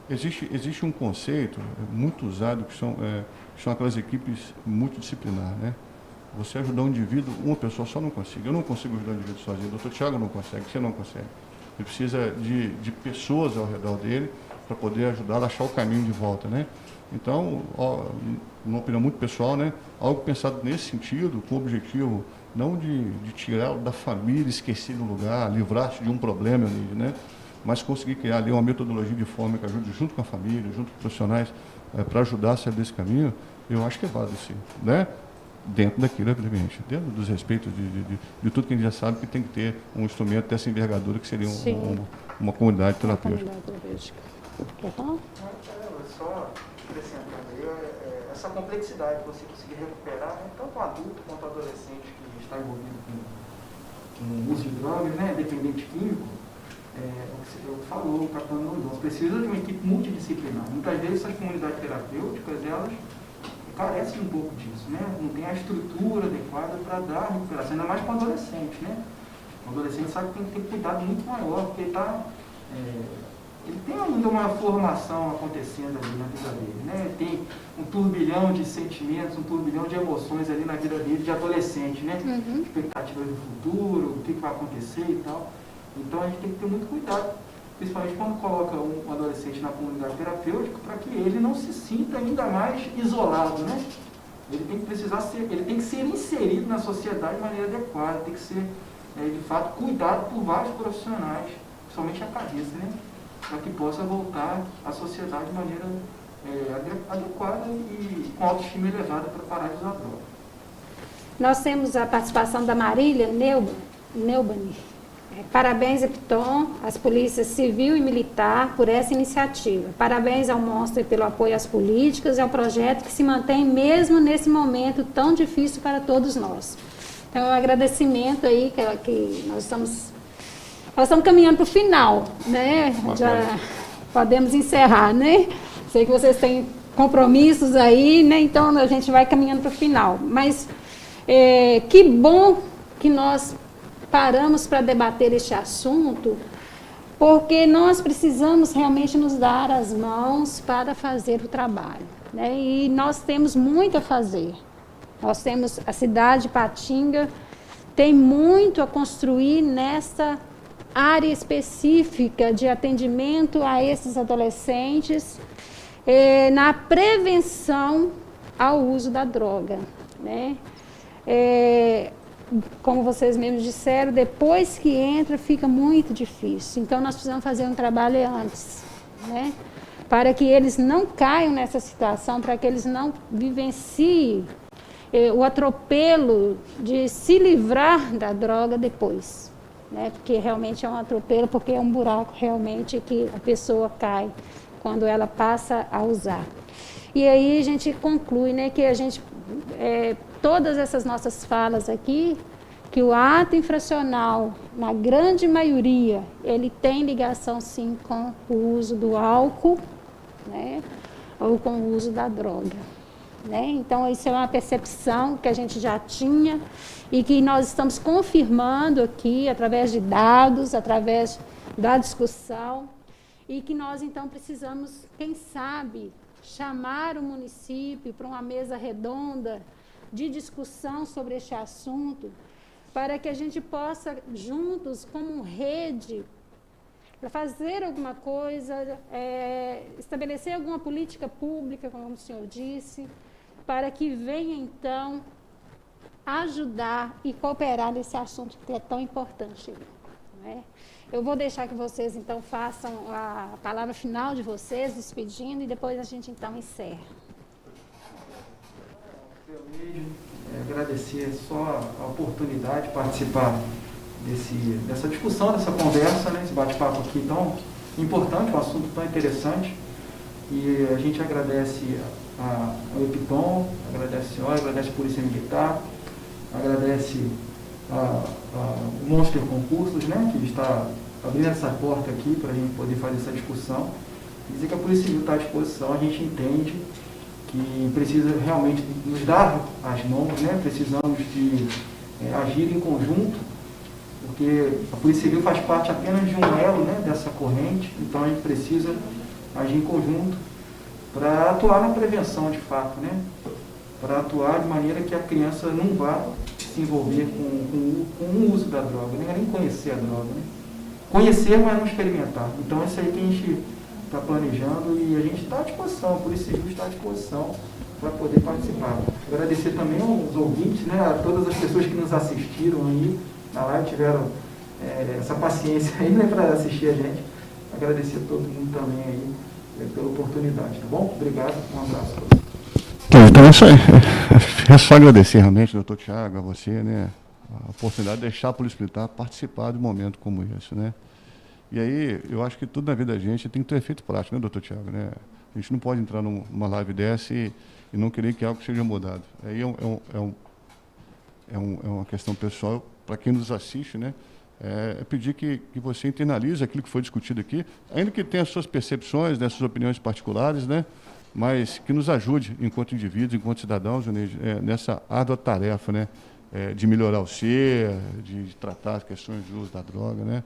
Speaker 3: Existe um conceito muito usado que são aquelas equipes multidisciplinares, né? Você ajudar um indivíduo, uma pessoa só não consegue. Eu não consigo ajudar um indivíduo sozinho. O doutor Tiago não consegue, você não consegue. Ele precisa de pessoas ao redor dele para poder ajudá-lo a achar o caminho de volta, né? Então, uma opinião muito pessoal, né? Algo pensado nesse sentido, com o objetivo não de tirá-lo da família, esquecer do lugar, livrar-se de um problema, né? Mas conseguir criar ali uma metodologia de forma que ajude junto com a família, junto com os profissionais, para ajudar a sair desse caminho, eu acho que é válido sim, né? Dentro daquilo, evidentemente, dentro dos respeitos de tudo que a gente já sabe que tem que ter um instrumento dessa envergadura que seria uma comunidade terapêutica.
Speaker 1: Quer falar?
Speaker 2: Só acrescentando aí, essa complexidade que você conseguir recuperar, né, tanto o adulto quanto o adolescente que está envolvido com o uso de drogas, né, dependente químico, o que falou o capitão Mendonça, precisa de uma equipe multidisciplinar. Muitas vezes essas comunidades terapêuticas, elas carecem um pouco disso, né? Não tem a estrutura adequada para dar recuperação, ainda mais para o adolescente, né? O adolescente sabe que tem que ter cuidado muito maior, porque ele tem ainda uma formação acontecendo ali na vida dele, né? Ele tem um turbilhão de sentimentos, um turbilhão de emoções ali na vida dele de adolescente, né? Expectativas do futuro, o que vai acontecer e tal. Então a gente tem que ter muito cuidado, principalmente quando coloca um adolescente na comunidade terapêutica, para que ele não se sinta ainda mais isolado, né? Ele tem que ser inserido na sociedade de maneira adequada, tem que ser, de fato, cuidado por vários profissionais, principalmente a cabeça, né? Para que possa voltar à sociedade de maneira adequada e com autoestima elevada para parar de usar droga.
Speaker 1: Nós temos a participação da Marília Neubani. Parabéns, Epitom, às polícias civil e militar por essa iniciativa. Parabéns ao Monster pelo apoio às políticas e ao projeto que se mantém mesmo nesse momento tão difícil para todos nós. Então, um agradecimento aí que nós estamos caminhando para o final, né? Já podemos encerrar, né? Sei que vocês têm compromissos aí, né? Então, a gente vai caminhando para o final. Mas que bom que nós paramos para debater este assunto, porque nós precisamos realmente nos dar as mãos para fazer o trabalho, né? E nós temos muito a fazer. Nós temos a cidade de Patinga, tem muito a construir nessa área específica de atendimento a esses adolescentes, na prevenção ao uso da droga, né? Como vocês mesmos disseram, depois que entra fica muito difícil. Então, nós precisamos fazer um trabalho antes, né? Para que eles não caiam nessa situação, para que eles não vivenciem o atropelo de se livrar da droga depois, né? Porque realmente é um atropelo, porque é um buraco realmente que a pessoa cai quando ela passa a usar. E aí a gente conclui, né, que a gente, todas essas nossas falas aqui, que o ato infracional, na grande maioria, ele tem ligação sim com o uso do álcool, né, ou com o uso da droga, né? Então, isso é uma percepção que a gente já tinha e que nós estamos confirmando aqui através de dados, através da discussão, e que nós, então, precisamos, quem sabe, chamar o município para uma mesa redonda de discussão sobre este assunto, para que a gente possa, juntos, como rede, para fazer alguma coisa, estabelecer alguma política pública, como o senhor disse, para que venha, então, ajudar e cooperar nesse assunto que é tão importante, né? Eu vou deixar que vocês, então, façam a palavra final de vocês, despedindo, e depois a gente, então, encerra.
Speaker 2: Agradecer só a oportunidade de participar dessa discussão, dessa conversa, né, esse bate-papo aqui tão importante, um assunto tão interessante. E a gente agradece ao Epitom, agradece a senhora, agradece a Polícia Militar, agradece o Monster Concursos, né, que está abrindo essa porta aqui para a gente poder fazer essa discussão. Dizer que a Polícia Civil está à disposição, a gente entende que precisa realmente nos dar as mãos, né, precisamos de agir em conjunto, porque a Polícia Civil faz parte apenas de um elo, né, dessa corrente, então a gente precisa agir em conjunto para atuar na prevenção de fato, né, para atuar de maneira que a criança não vá se envolver com o uso da droga, nem conhecer a droga, né? Conhecer, mas não experimentar. Então, isso aí que a gente está planejando e a gente está à disposição, a Polícia Civil está à disposição para poder participar. Agradecer também aos ouvintes, né, a todas as pessoas que nos assistiram aí na live, tiveram essa paciência aí, né, para assistir a gente. Agradecer a todo mundo também aí pela oportunidade, tá bom? Obrigado, um abraço a todos.
Speaker 3: Então, é só agradecer realmente, doutor Tiago, a você, né, a oportunidade de deixar a Polícia Militar participar de um momento como esse, né. E aí, eu acho que tudo na vida da gente tem que ter efeito prático, né, doutor Tiago, né? A gente não pode entrar numa live dessa e não querer que algo seja mudado. Aí é uma questão pessoal, para quem nos assiste, né, pedir que você internalize aquilo que foi discutido aqui, ainda que tenha suas percepções, né, suas opiniões particulares, né, mas que nos ajude, enquanto indivíduos, enquanto cidadãos, nessa árdua tarefa, né, de melhorar o ser, de tratar as questões de uso da droga, né.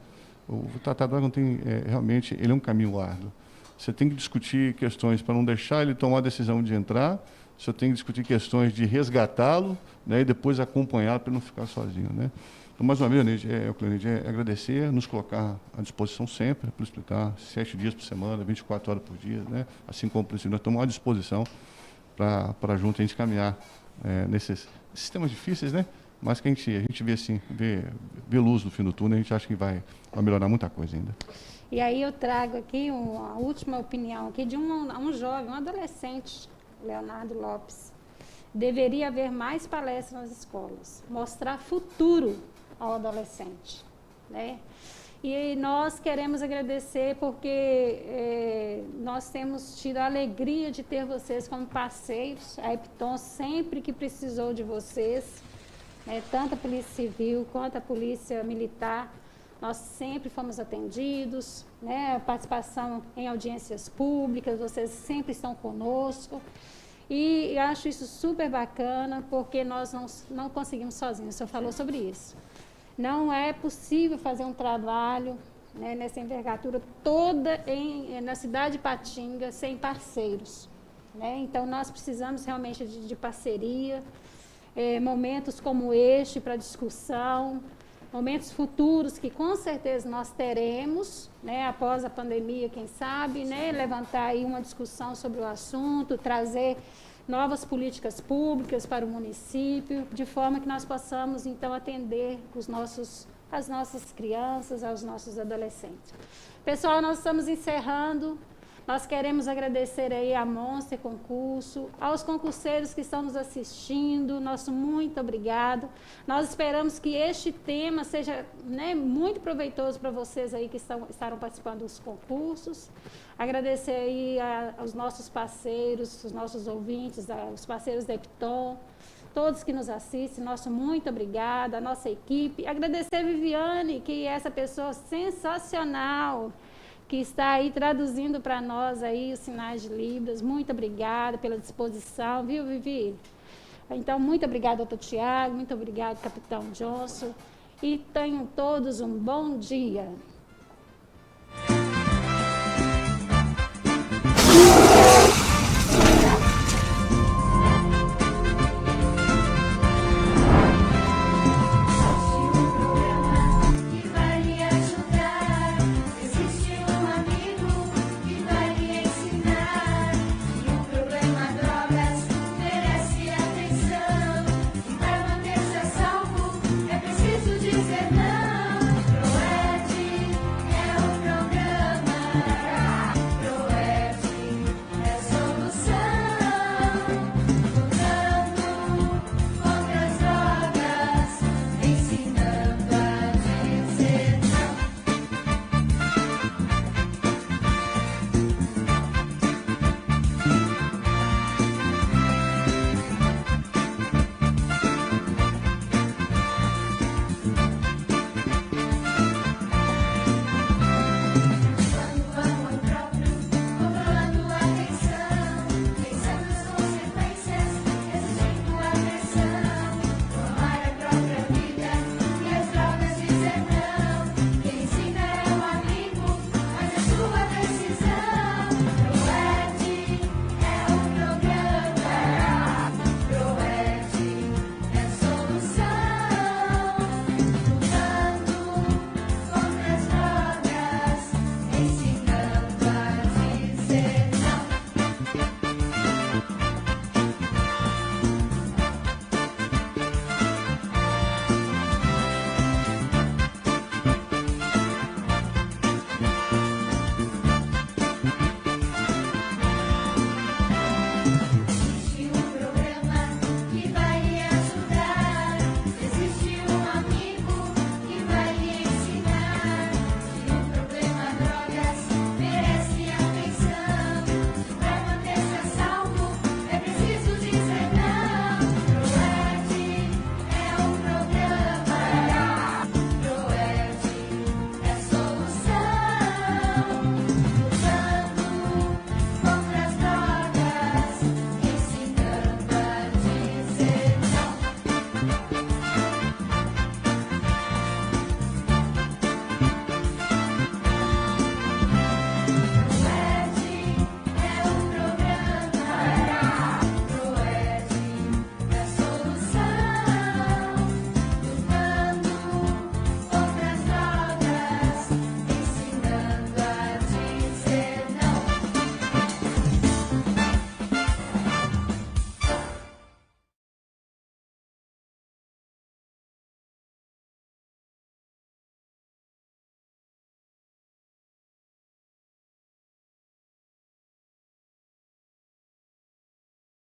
Speaker 3: O tratar da droga não tem, realmente, ele é um caminho árduo. Você tem que discutir questões para não deixar ele tomar a decisão de entrar, você tem que discutir questões de resgatá-lo, né, e depois acompanhá-lo para não ficar sozinho, né. Então, mais uma vez, Cleonide, agradecer, nos colocar à disposição sempre, para explicar 7 dias por semana, 24 horas por dia, né, assim como por isso, nós estamos à disposição para junto a gente caminhar nesses sistemas difíceis, né, mas que a gente vê assim, vê luz no fim do túnel, a gente acha que vai melhorar muita coisa ainda.
Speaker 1: E aí eu trago aqui uma última opinião aqui de um jovem, um adolescente, Leonardo Lopes. deveria haver mais palestras nas escolas, mostrar futuro ao adolescente, né? E nós queremos agradecer porque nós temos tido a alegria de ter vocês como parceiros. A Epton sempre que precisou de vocês, tanto a Polícia Civil quanto a Polícia Militar, nós sempre fomos atendidos, né? A participação em audiências públicas, vocês sempre estão conosco. E acho isso super bacana, porque nós não conseguimos sozinhos. O senhor falou sobre isso. Não é possível fazer um trabalho, né, nessa envergadura toda na cidade de Ipatinga sem parceiros, né? Então, nós precisamos realmente de parceria, momentos como este para discussão, momentos futuros que com certeza nós teremos, né, após a pandemia, quem sabe, né, levantar aí uma discussão sobre o assunto, trazer novas políticas públicas para o município, de forma que nós possamos, então, atender as nossas crianças, aos nossos adolescentes. Pessoal, nós estamos encerrando. Nós queremos agradecer aí a Monster Concurso, aos concurseiros que estão nos assistindo, nosso muito obrigado. Nós esperamos que este tema seja, né, muito proveitoso para vocês aí que estarão participando dos concursos. Agradecer aí aos nossos parceiros, os nossos ouvintes, os parceiros da Epton, todos que nos assistem, nosso muito obrigada, a nossa equipe. Agradecer a Viviane, que é essa pessoa sensacional, que está aí traduzindo para nós aí os sinais de Libras. Muito obrigada pela disposição, viu, Vivi? Então, muito obrigada, doutor Tiago, muito obrigado, capitão Johnson, e tenham todos um bom dia.